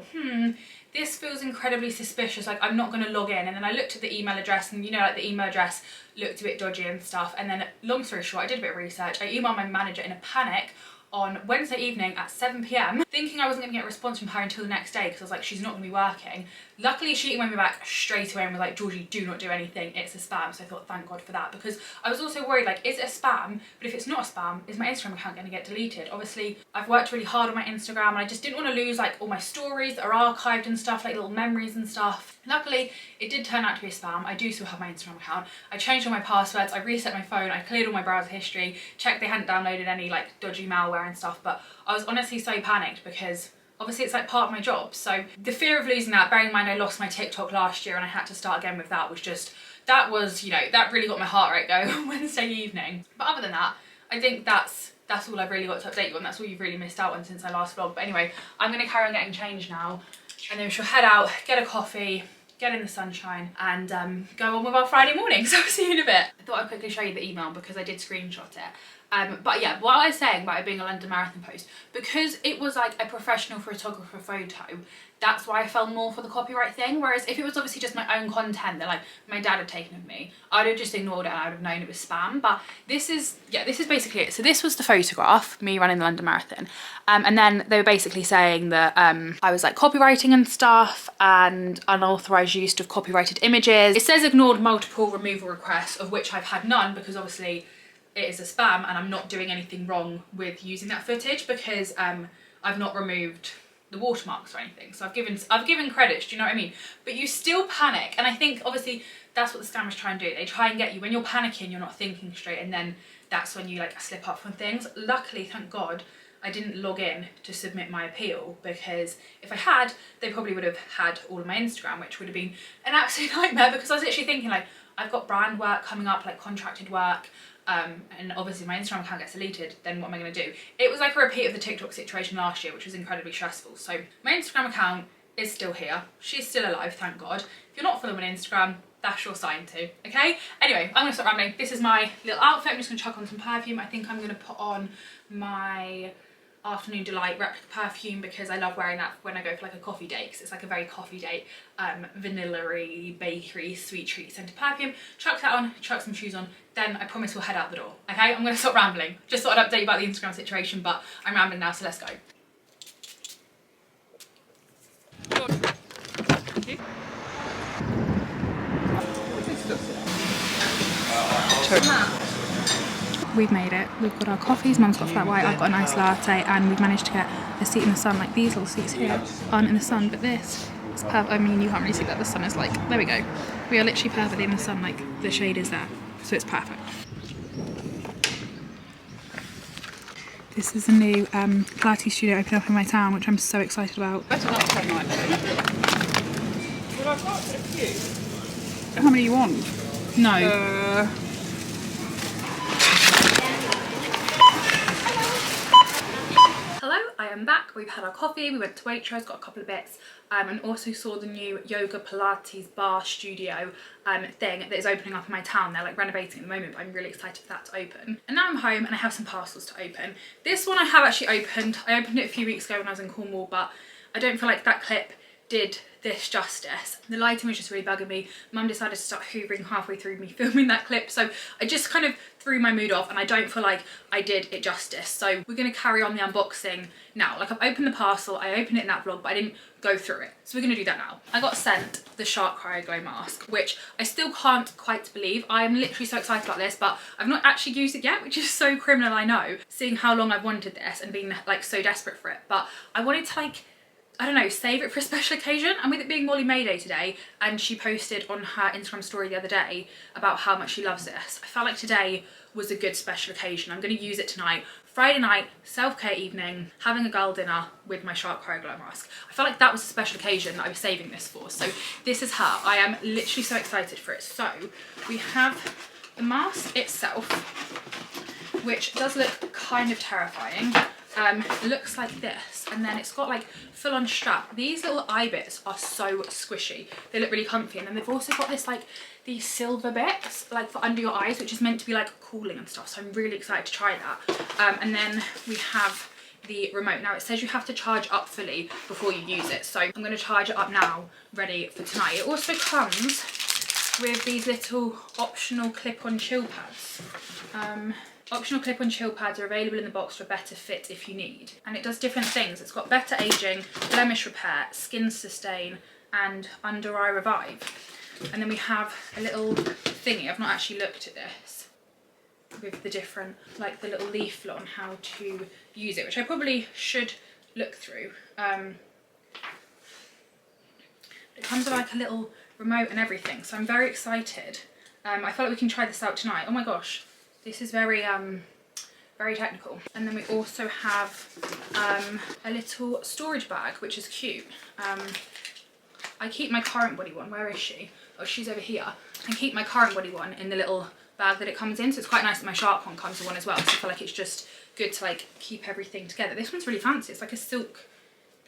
this feels incredibly suspicious, like I'm not going to log in. And then I looked at the email address, and you know, like the email address looked a bit dodgy and stuff, and then long story short, I did a bit of research. I emailed my manager in a panic on Wednesday evening at 7 PM, thinking I wasn't going to get a response from her until the next day, because I was like, she's not going to be working. Luckily, she emailed me back straight away and was like, Georgie, do not do anything, it's a spam. So I thought, thank God for that, because I was also worried, like, is it a spam? But if it's not a spam, is my Instagram account going to get deleted? Obviously, I've worked really hard on my Instagram and I just didn't want to lose like all my stories that are archived and stuff, like little memories and stuff. Luckily, it did turn out to be a spam. I do still have my Instagram account. I changed all my passwords, I reset my phone, I cleared all my browser history, checked they hadn't downloaded any like dodgy malware and stuff, but I was honestly so panicked because obviously it's like part of my job. So the fear of losing that, bearing in mind I lost my TikTok last year and I had to start again with that, was just, that was, you know, that really got my heart rate going on Wednesday evening. But other than that, I think that's all I've really got to update you on. That's all you've really missed out on since I last vlogged. But anyway, I'm going to carry on getting changed now, and then we shall head out, get a coffee, get in the sunshine, and go on with our Friday morning. So I'll see you in a bit. I thought I'd quickly show you the email because I did screenshot it. But yeah, what I was saying about it being a London Marathon post, because it was like a professional photographer photo, that's why I fell more for the copyright thing. Whereas if it was obviously just my own content that like my dad had taken of me, I'd have just ignored it and I would have known it was spam. But this is, yeah, this is basically it. So this was the photograph, me running the London Marathon. And then they were basically saying that I was like copywriting and stuff, and unauthorized use of copyrighted images. It says ignored multiple removal requests, of which I've had none, because obviously it is a spam and I'm not doing anything wrong with using that footage, because I've not removed the watermarks or anything. So I've given credits, do you know what I mean? But you still panic, and I think obviously that's what the scammers try and do. They try and get you when you're panicking, you're not thinking straight, and then that's when you like slip up from things. Luckily, thank God, I didn't log in to submit my appeal, because if I had, they probably would have had all of my Instagram, which would have been an absolute nightmare, because I was literally thinking like, I've got brand work coming up, like contracted work, and obviously my Instagram account gets deleted, then what am I going to do? It was like a repeat of the TikTok situation last year, which was incredibly stressful. So my Instagram account is still here. She's still alive, thank God. If you're not following me on Instagram, that's your sign too, okay? Anyway, I'm gonna start rambling. This is my little outfit. I'm just gonna chuck on some perfume. I think I'm gonna put on my Afternoon Delight replica perfume because I love wearing that when I go for like a coffee date, because it's like a very coffee date, vanilla-y, bakery, sweet treat scented perfume. Chuck that on, chuck some shoes on, then I promise we'll head out the door, okay? I'm gonna stop rambling. Just thought I'd update you about the Instagram situation, but I'm rambling now, so let's go. We've made it. We've got our coffees. Mum's got flat white, I've got a nice latte, and we've managed to get a seat in the sun. Like these little seats here aren't in the sun, but this is perfect. I mean, you can't really see that the sun is like, there we go. We are literally perfectly in the sun, like the shade is there. So it's perfect. This is a new Pilates studio opening up in my town, which I'm so excited about. Better not take mine. Well, I've got a few. How many you want? No. Hello, I am back. We've had our coffee, we went to Waitrose, got a couple of bits, and also saw the new yoga Pilates bar studio thing that is opening up in my town. They're like renovating at the moment, but I'm really excited for that to open. And now I'm home and I have some parcels to open. This one I have actually opened. I opened it a few weeks ago when I was in Cornwall, but I don't feel like that clip did this justice. The lighting was just really bugging me. Mum decided to start hoovering halfway through me filming that clip, so I just kind of threw my mood off and I don't feel like I did it justice. So we're gonna carry on the unboxing now. Like I've opened the parcel, I opened it in that vlog, but I didn't go through it. So we're gonna do that now. I got sent the Shark Cryoglow mask, which I still can't quite believe. I am literally so excited about this, but I've not actually used it yet, which is so criminal, I know, seeing how long I've wanted this and being like so desperate for it. But I wanted to like, I don't know, save it for a special occasion. And with it being Molly May Day today, and she posted on her Instagram story the other day about how much she loves this, I felt like today was a good special occasion. I'm gonna use it tonight. Friday night, self-care evening, having a girl dinner with my Shark Cryoglow mask. I felt like that was a special occasion that I was saving this for. So this is her. I am literally so excited for it. So we have the mask itself, which does look kind of terrifying. It looks like this, and then it's got like full-on strap. These little eye bits are so squishy. They look really comfy, and then they've also got this like these silver bits like for under your eyes, which is meant to be like cooling and stuff. So I'm really excited to try that. And then we have the remote. Now it says you have to charge up fully before you use it, so I'm going to charge it up now, ready for tonight. It also comes with these little optional clip-on chill pads. Optional clip-on chill pads are available in the box for better fit if you need. And it does different things. It's got better aging, blemish repair, skin sustain, and under eye revive. And then we have a little thingy. I've not actually looked at this, with the different, like the little leaflet on how to use it, which I probably should look through. It comes with like a little remote and everything, so I'm very excited. I feel like we can try this out tonight. Oh my gosh. This is very very technical. And then we also have a little storage bag, which is cute. I keep my current body one. Where is she? Oh, she's over here. I keep my current body one in the little bag that it comes in, so it's quite nice that my Shark one comes in one as well. So I feel like it's just good to like keep everything together. This one's really fancy. It's like a silk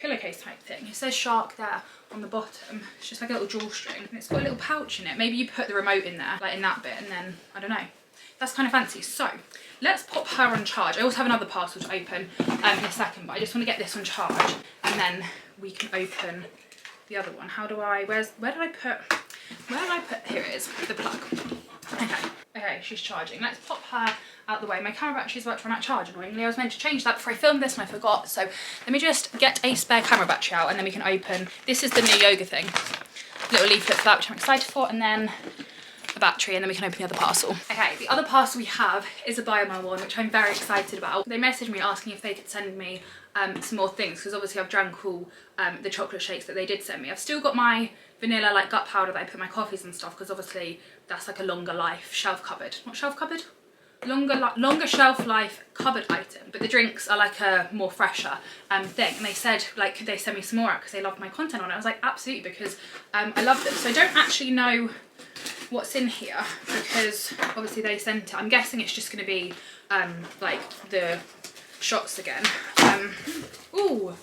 pillowcase type thing. It says Shark there on the bottom. It's just like a little drawstring, and it's got a little pouch in it. Maybe you put the remote in there, like in that bit, and then I don't know. That's kind of fancy. So let's pop her on charge. I also have another parcel to open in a second, but I just want to get this on charge, and then we can open the other one. How do I, where did I put, here it is, the plug. Okay, she's charging. Let's pop her out the way. My camera battery is about to run out of charge, annoyingly. I was meant to change that before I filmed this and I forgot. So let me just get a spare camera battery out, and then we can open, this is the new yoga thing. Little leaflet for that, which I'm excited for, and then a battery, and then we can open the other parcel. Okay, the other parcel we have is a Biomel one, which I'm very excited about. They messaged me asking if they could send me some more things, because obviously I've drank all the chocolate shakes that they did send me. I've still got my vanilla like gut powder that I put in my coffees and stuff, because obviously that's like a longer life shelf cupboard, not shelf cupboard, longer shelf life cupboard item. But the drinks are like a more fresher thing, and they said like could they send me some more out because they loved my content on it. I was like absolutely, because I love them. So I don't actually know what's in here, because obviously they sent it. I'm guessing it's just going to be like the shots again. Ooh,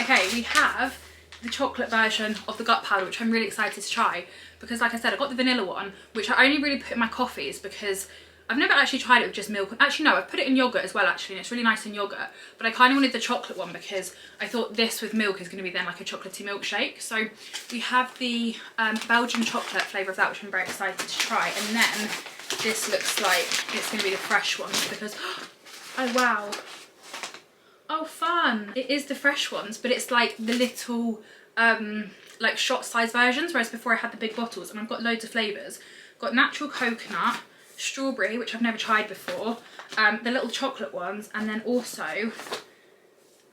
okay, we have the chocolate version of the gut powder, which I'm really excited to try, because like I said, I got the vanilla one, which I only really put in my coffees because I've never actually tried it with just milk. Actually no, I've put it in yogurt as well actually, and it's really nice in yogurt, but I kind of wanted the chocolate one because I thought this with milk is going to be then like a chocolatey milkshake. So we have the Belgian chocolate flavour of that, which I'm very excited to try, and then this looks like it's going to be the fresh ones because, oh wow, oh fun, it is the fresh ones, but it's like the little like shot size versions, whereas before I had the big bottles, and I've got loads of flavours. Got natural coconut, strawberry, which I've never tried before, the little chocolate ones, and then also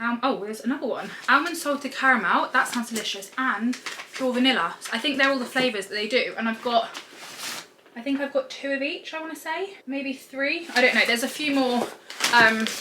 oh, there's another one, almond salted caramel, that sounds delicious, and pure vanilla. So I think they're all the flavours that they do, and I think I've got 2 of each, I want to say, maybe 3, I don't know. There's a few more.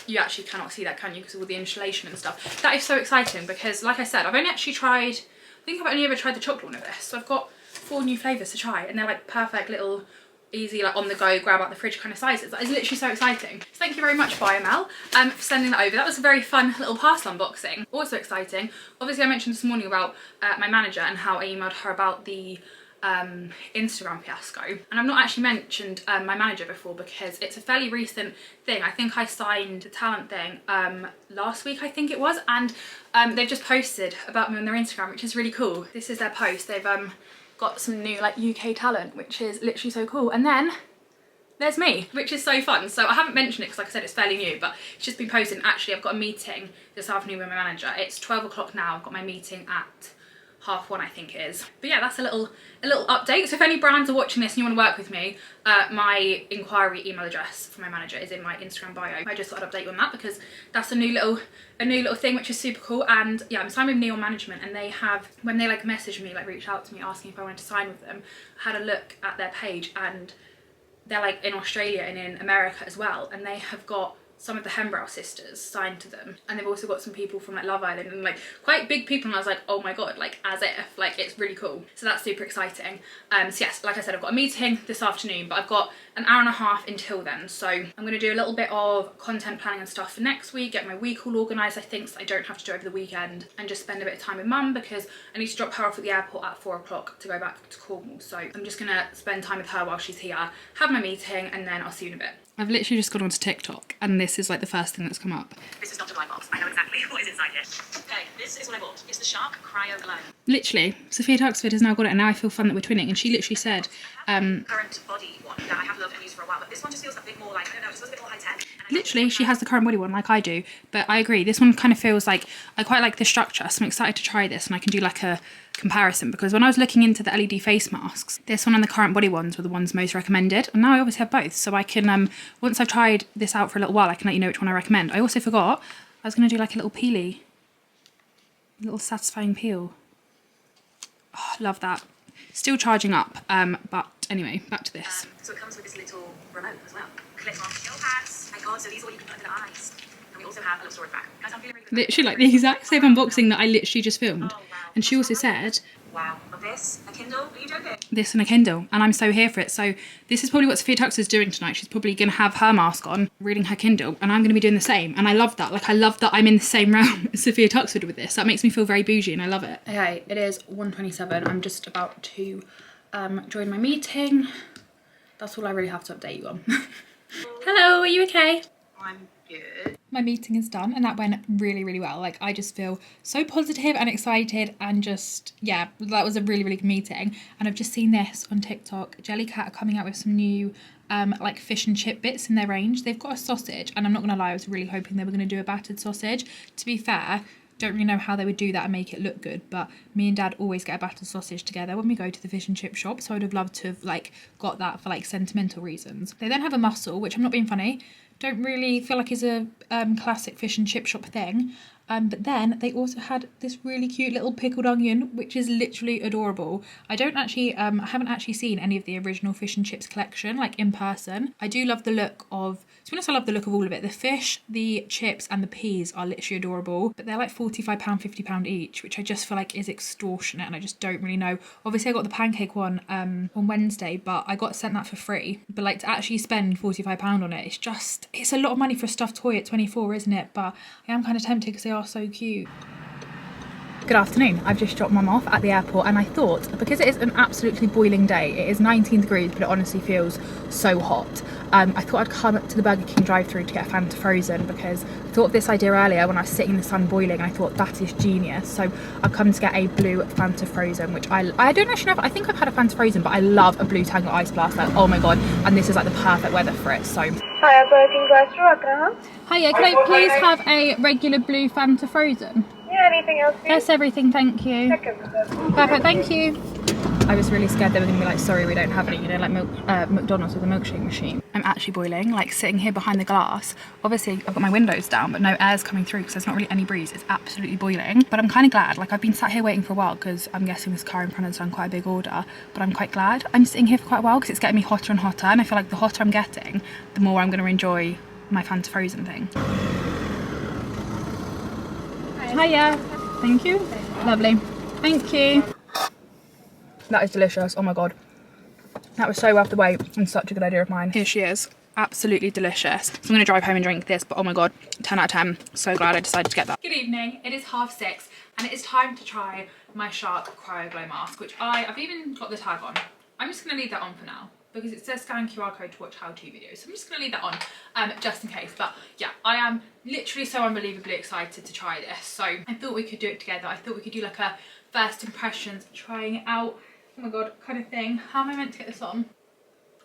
You actually cannot see that, can you, because of all the insulation and stuff. That is so exciting because, like I said, I've only actually tried, I think I've only ever tried the chocolate one of this, so I've got 4 new flavours to try, and they're like perfect little easy, like on the go, grab out the fridge kind of sizes. That is literally so exciting. So thank you very much, Biomel, for sending that over. That was a very fun little parcel unboxing. Also exciting, obviously I mentioned this morning about my manager and how I emailed her about the Instagram fiasco, and I've not actually mentioned my manager before because it's a fairly recent thing. I think I signed the talent thing last week, I think it was, and they've just posted about me on their Instagram, which is really cool. This is their post. They've got some new like UK talent, which is literally so cool, and then there's me, which is so fun. So I haven't mentioned it because, like I said, it's fairly new, but it's just been posted. Actually, I've got a meeting this afternoon with my manager. It's 12 o'clock now. I've got my meeting at 1:30, I think it is. But yeah, that's a little update. So if any brands are watching this and you want to work with me, my inquiry email address for my manager is in my Instagram bio. I just thought I'd update you on that because that's a new little thing, which is super cool. And yeah, I'm signed with Neon Management, and they have, when they like messaged me, like reached out to me asking if I wanted to sign with them, I had a look at their page, and they're like in Australia and in America as well, and they have got some of the Hembrow sisters signed to them, and they've also got some people from like Love Island and like quite big people, and I was like, oh my god, like as if, like it's really cool. So that's super exciting. So yes, like I said, I've got a meeting this afternoon, but I've got an hour and a half until then, so I'm going to do a little bit of content planning and stuff for next week, get my week all organised, I think, so I don't have to do it over the weekend, and just spend a bit of time with mum because I need to drop her off at the airport at 4 o'clock to go back to Cornwall. So I'm just going to spend time with her while she's here, have my meeting, and then I'll see you in a bit. I've literally just gone onto TikTok, and this is like the first thing that's come up. This is not a blind box. I know exactly what is inside here. Okay, this is what I bought. It's the Shark cryoglow. Literally, Sophia Tuxford has now got it, and now I feel fun that we're twinning, and she literally said current body one that I have loved and used for a while, but this one just feels a bit more like, I don't know, it just feels a bit more high tech. Literally, she has the current body one like I do, but I agree, this one kind of feels like, I quite like the structure, so I'm excited to try this, and I can do like a comparison, because when I was looking into the LED face masks, this one and the current body ones were the ones most recommended, and now I obviously have both, so I can, once I've tried this out for a little while, I can let you know which one I recommend. I also forgot, I was going to do like a little peely, a little satisfying peel. Oh, love that. Still charging up, but anyway, back to this. So it comes with this little remote as well. Clip on gel pads. My god, so these are what you can put under the eyes. And we also have a little storage bag. Guys, I'm feeling really good. Literally like the exact same unboxing that I literally just filmed. Oh, wow. And she also said, wow, of this, a Kindle? Are you joking? this and a Kindle, and I'm so here for it. So this is probably what Sophia Tux is doing tonight. She's probably going to have her mask on, reading her Kindle, and I'm going to be doing the same. And I love that. Like, I love that I'm in the same realm as Sophia Tuxford with this. That makes me feel very bougie, and I love it. Okay, it is 1:27. I'm just about to join my meeting. That's all I really have to update you on. Hello, are you okay? I'm good. My meeting is done, and that went really, really well. Like, I just feel so positive and excited, and just, yeah, that was a really, really good meeting. And I've just seen this on TikTok. Jellycat are coming out with some new like fish and chip bits in their range. They've got a sausage, and I'm not gonna lie, I was really hoping they were gonna do a battered sausage. To be fair, don't really know how they would do that and make it look good, but me and Dad always get a battered sausage together when we go to the fish and chip shop, so I would have loved to have like got that for like sentimental reasons. They then have a mussel, which I'm not being funny, don't really feel like is a classic fish and chip shop thing. But then they also had this really cute little pickled onion, which is literally adorable. I don't actually, I haven't actually seen any of the original fish and chips collection, like in person. I do love the look of, to be honest, I love the look of all of it. The fish, the chips and the peas are literally adorable, but they're like £45, £50 each, which I just feel like is extortionate, and I just don't really know. Obviously I got the pancake one on Wednesday, but I got sent that for free. But like, to actually spend £45 on it, it's just, it's a lot of money for a stuffed toy at 24, isn't it? But I am kind of tempted because they are so cute. Good afternoon. I've just dropped mum off at the airport and I thought, because it is an absolutely boiling day, it is 19 degrees but it honestly feels so hot. I thought I'd come up to the Burger King drive-thru to get a Fanta Frozen because I thought of this idea earlier when I was sitting in the sun boiling and I thought that is genius. So I've come to get a blue Fanta Frozen, which I don't actually know, I think I've had a Fanta Frozen, but I love a blue Tango Ice Blast, like oh my god, and this is like the perfect weather for it. So Hi, Burger King drive-thru, how can I help? hiya, can I please have a regular blue Fanta Frozen? Yeah, anything else for you? That's everything, thank you. Second. Perfect, thank you. I was really scared they were going to be like, sorry, we don't have any, you know, like McDonald's with a milkshake machine. I'm actually boiling, like sitting here behind the glass. Obviously, I've got my windows down, but no air's coming through because there's not really any breeze. It's absolutely boiling. But I'm kind of glad. Like, I've been sat here waiting for a while because I'm guessing this car in front has done quite a big order. But I'm quite glad. I'm sitting here for quite a while because it's getting me hotter and hotter. And I feel like the hotter I'm getting, the more I'm going to enjoy my Fanta Frozen thing. Hiya. Thank you. Lovely. Thank you. That is delicious. Oh my god. That was so worth the wait and such a good idea of mine. Here she is. Absolutely delicious. So I'm going to drive home and drink this, but oh my god, 10 out of 10. So glad I decided to get that. Good evening. It is 6:30 and it is time to try my Shark cryoglow mask, which I've even got the tag on. I'm just going to leave that on for now because it says scan QR code to watch how-to videos. So I'm just going to leave that on just in case. But yeah, I am literally so unbelievably excited to try this. So I thought we could do it together. I thought we could do like a first impressions, trying it out, oh my god, kind of thing. How am I meant to get this on?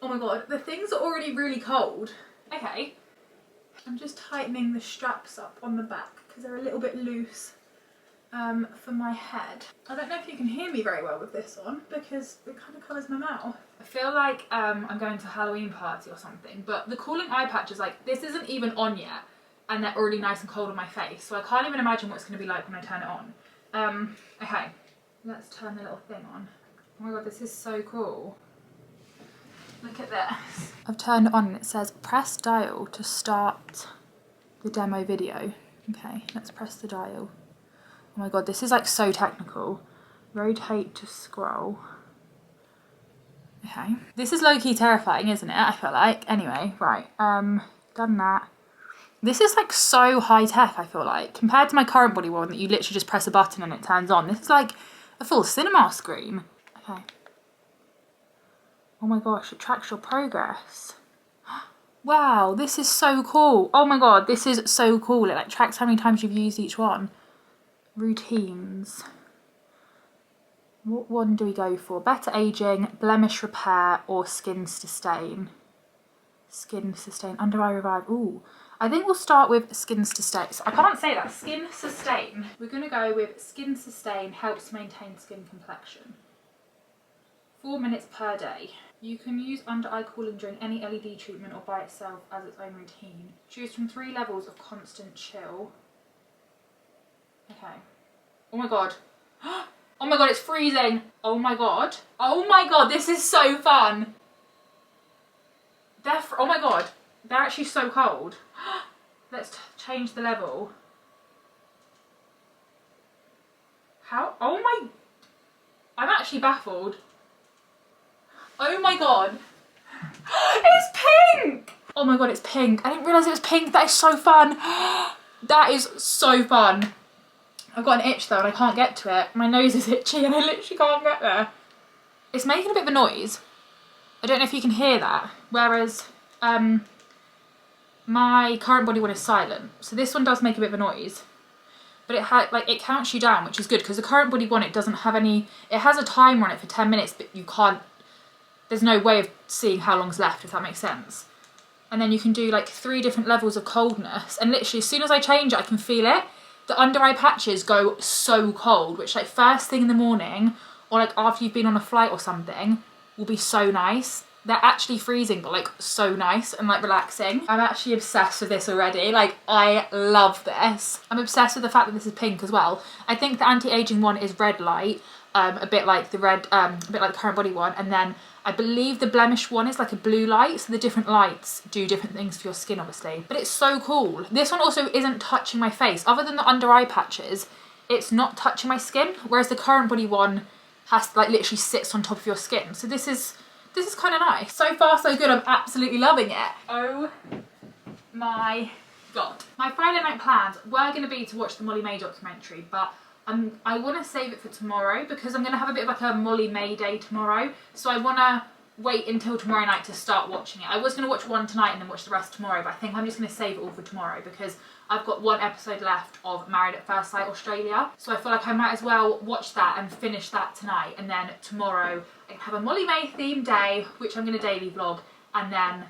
Oh my god, the things are already really cold. Okay, I'm just tightening the straps up on the back because they're a little bit loose for my head. I don't know if you can hear me very well with this on because it kind of covers my mouth. I feel like I'm going to a Halloween party or something, but the cooling eye patch is like, this isn't even on yet and they're already nice and cold on my face, so I can't even imagine what it's going to be like when I turn it on. Okay, let's turn the little thing on. Oh my god, this is so cool. Look at this. I've turned it on and it says press dial to start the demo video. Okay, let's press the dial. Oh my god, this is like so technical. Rotate to scroll. Okay. This is low-key terrifying, isn't it? I feel like. Anyway, right. Done that. This is like so high-tech, I feel like. Compared to my current body one that you literally just press a button and it turns on. This is like a full cinema screen. Okay. Oh my gosh, it tracks your progress. Wow, this is so cool. Oh my god, this is so cool. It like tracks how many times you've used each one. Routines. What one do we go for? Better aging, blemish repair, or skin sustain? Skin sustain, under eye revive. Ooh, I think we'll start with skin sustain. I can't say that. Skin sustain. We're gonna go with skin sustain helps maintain skin complexion. 4 minutes per day. You can use under eye cooling during any LED treatment or by itself as its own routine. Choose from 3 levels of constant chill. Okay. Oh my god. Oh my god, it's freezing. Oh my god. Oh my god, this is so fun. Oh my god, they're actually so cold. Let's change the level. How? Oh my. I'm actually baffled. Oh my god. It's pink! Oh my god, it's pink. I didn't realise it was pink. That is so fun. That is so fun. I've got an itch though and I can't get to it. My nose is itchy and I literally can't get there. It's making a bit of a noise. I don't know if you can hear that. Whereas my current body one is silent. So this one does make a bit of a noise. But it counts you down, which is good because the current body one, it doesn't have any, it has a timer on it for 10 minutes, but you can't, there's no way of seeing how long's left, if that makes sense. And then you can do like 3 different levels of coldness. And literally as soon as I change it, I can feel it. The under eye patches go so cold, which like first thing in the morning or like after you've been on a flight or something will be so nice. They're actually freezing, but like so nice and like relaxing. I'm actually obsessed with this already. Like I love this. I'm obsessed with the fact that this is pink as well. I think the anti-aging one is red light, a bit like the red, a bit like the current body one. And then I believe the blemish one is like a blue light. So the different lights do different things for your skin, obviously. But it's so cool. This one also isn't touching my face. Other than the under eye patches, it's not touching my skin. Whereas the current body one has like literally sits on top of your skin. So this is kind of nice. So far so good, I'm absolutely loving it. Oh my god. My Friday night plans were going to be to watch the Molly May documentary, but I want to save it for tomorrow because I'm going to have a bit of like a Molly May day tomorrow. So I want to wait until tomorrow night to start watching it. I was going to watch one tonight and then watch the rest tomorrow, but I think I'm just going to save it all for tomorrow because I've got one episode left of Married at First Sight Australia. So I feel like I might as well watch that and finish that tonight, and then tomorrow I can have a Molly May themed day, which I'm going to daily vlog, and then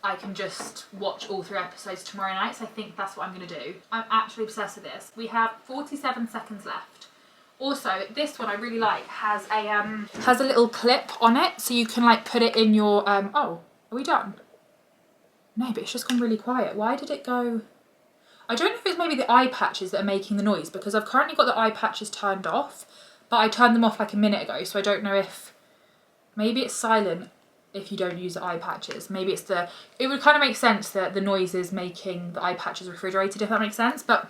I can just watch all 3 episodes tomorrow night. So I think that's what I'm going to do. I'm actually obsessed with this. We have 47 seconds left. Also, this one I really like has a little clip on it, so you can like put it in your oh, are we done? No, but it's just gone really quiet. Why did it go? I don't know if it's maybe the eye patches that are making the noise, because I've currently got the eye patches turned off, but I turned them off like a minute ago, so I don't know if maybe it's silent if you don't use the eye patches. Maybe it's it would kind of make sense that the noise is making the eye patches refrigerated, if that makes sense. But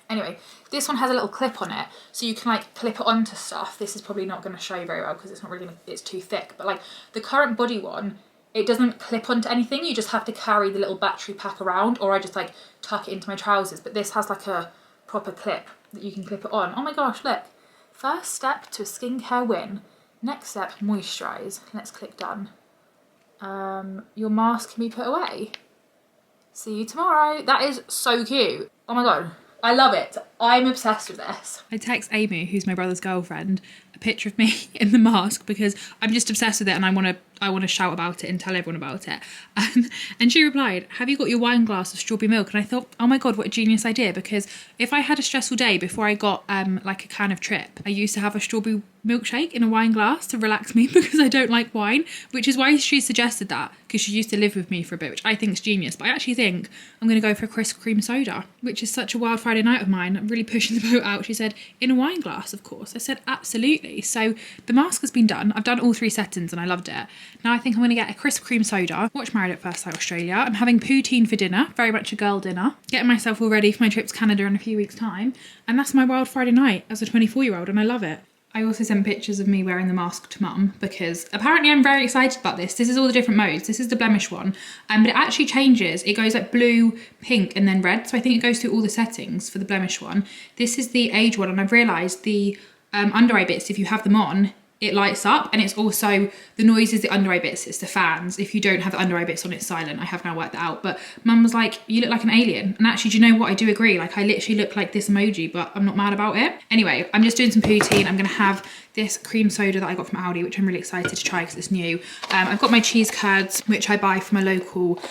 anyway, this one has a little clip on it, so you can like clip it onto stuff. This is probably not going to show you very well because it's not really it's too thick, but like the current body one, it doesn't clip onto anything. You just have to carry the little battery pack around, or I just like tuck it into my trousers. But this has like a proper clip that you can clip it on. Oh my gosh, look. First step to a skincare win. Next step, moisturise. Let's click done. Your mask can be put away. See you tomorrow. That is so cute. Oh my god. I love it. I'm obsessed with this. I text Amy, who's my brother's girlfriend, a picture of me in the mask because I'm just obsessed with it and I want to shout about it and tell everyone about it. And she replied, "Have you got your wine glass of strawberry milk?" And I thought, oh my god, what a genius idea, because if I had a stressful day before I got like a can of Trip, I used to have a strawberry milkshake in a wine glass to relax me because I don't like wine, which is why she suggested that, because she used to live with me for a bit, which I think is genius. But I actually think I'm going to go for a crisp cream soda, which is such a wild Friday night of mine. I'm really pushing the boat out. She said, in a wine glass, of course. I said, absolutely. So the mask has been done. I've done all 3 settings and I loved it. Now I think I'm going to get a crisp cream soda, watch Married at First Sight Australia. I'm having poutine for dinner, very much a girl dinner. Getting myself all ready for my trip to Canada in a few weeks' time. And that's my wild Friday night as a 24-year-old, and I love it. I also sent pictures of me wearing the mask to mum because apparently I'm very excited about this. This is all the different modes. This is the blemish one, but it actually changes. It goes like blue, pink, and then red. So I think it goes through all the settings for the blemish one. This is the age one, and I've realised the under eye bits, if you have them on, it lights up, and it's also the noise is the under eye bits, it's the fans. If you don't have the under eye bits on, it's silent. I have now worked that out. But mum was like, you look like an alien. And actually, do you know what? I do agree. Like, I literally look like this emoji, but I'm not mad about it. Anyway, I'm just doing some poutine. I'm gonna have this cream soda that I got from Aldi, which I'm really excited to try because it's new. I've got my cheese curds, which I buy from a local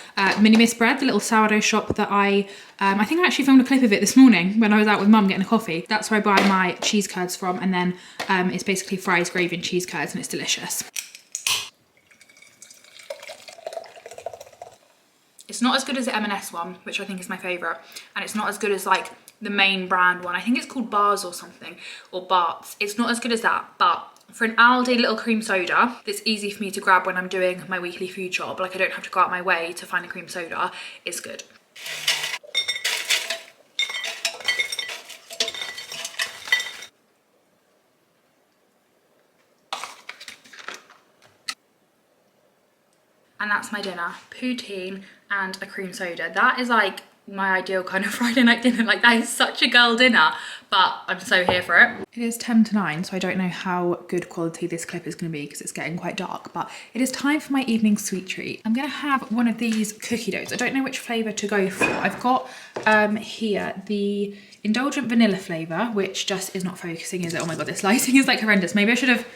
Mini Miss Bread, the little sourdough shop that I think I actually filmed a clip of it this morning when I was out with mum getting a coffee. That's where I buy my cheese curds from, and then it's basically fries, gravy and cheese curds, and it's delicious. It's not as good as the M&S one, which I think is my favourite, and it's not as good as like the main brand one. I think it's called Bars or something, or Barts. It's not as good as that, but for an Aldi little cream soda that's easy for me to grab when I'm doing my weekly food shop, like I don't have to go out my way to find a cream soda, it's good. And that's my dinner, poutine and a cream soda. That is like my ideal kind of Friday night dinner. Like, that is such a girl dinner, but I'm so here for it. It is 10 to 9, so I don't know how good quality this clip is gonna be because it's getting quite dark, but it is time for my evening sweet treat. I'm gonna have one of these cookie doughs. I don't know which flavor to go for. I've got here the indulgent vanilla flavor, which just is not focusing, is it? Oh my God, this lighting is like horrendous. Maybe I should have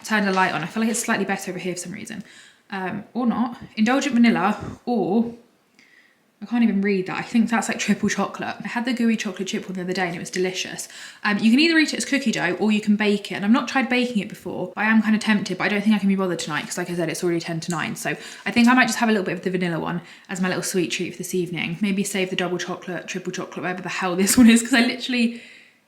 turned a light on. I feel like it's slightly better over here for some reason. Or not. Indulgent vanilla, or I can't even read that. I think that's like triple chocolate. I had the gooey chocolate chip one the other day and it was delicious. You can either eat it as cookie dough or you can bake it. And I've not tried baking it before, but I am kind of tempted, but I don't think I can be bothered tonight because like I said, it's already 10 to 9. So I think I might just have a little bit of the vanilla one as my little sweet treat for this evening. Maybe save the double chocolate, triple chocolate, whatever the hell this one is, because I literally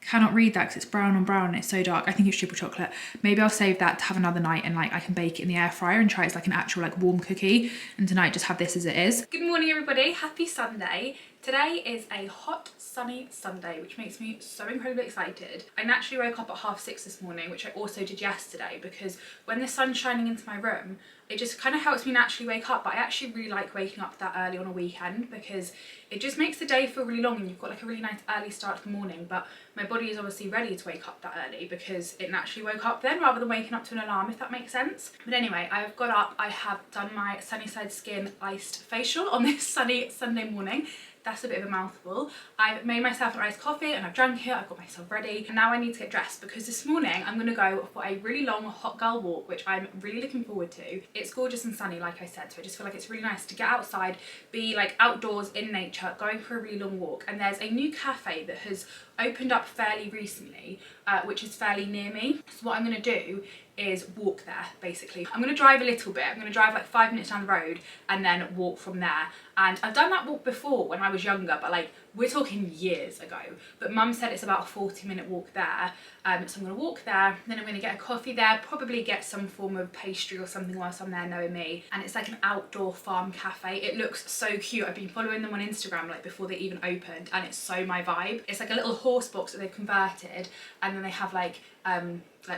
cannot read that because it's brown on brown and it's so dark. I think it's triple chocolate. Maybe I'll save that to have another night and like I can bake it in the air fryer and try it as like an actual like warm cookie, and tonight just have this as it is. Good morning everybody, happy Sunday. Today is a hot, sunny Sunday, which makes me so incredibly excited. I naturally woke up at 6:30 this morning, which I also did yesterday, because when the sun's shining into my room, it just kind of helps me naturally wake up. But I actually really like waking up that early on a weekend because it just makes the day feel really long and you've got like a really nice early start to the morning. But my body is obviously ready to wake up that early because it naturally woke up then rather than waking up to an alarm, if that makes sense. But anyway, I've got up, I have done my Sunnyside Skin iced facial on this sunny Sunday morning. That's a bit of a mouthful. I've made myself an iced coffee and I've drank it, I've got myself ready. And now I need to get dressed because this morning I'm gonna go for a really long hot girl walk, which I'm really looking forward to. It's gorgeous and sunny, like I said, so I just feel like it's really nice to get outside, be like outdoors in nature, going for a really long walk. And there's a new cafe that has opened up fairly recently, which is fairly near me. So what I'm gonna do is walk there, basically. I'm gonna drive a little bit. I'm gonna drive like 5 minutes down the road and then walk from there. And I've done that walk before when I was younger, but like we're talking years ago. But mum said it's about a 40-minute walk there. So I'm gonna walk there, then I'm gonna get a coffee there, probably get some form of pastry or something whilst I'm there, knowing me. And it's like an outdoor farm cafe. It looks so cute. I've been following them on Instagram like before they even opened, and it's so my vibe. It's like a little horse box that they've converted, and then they have like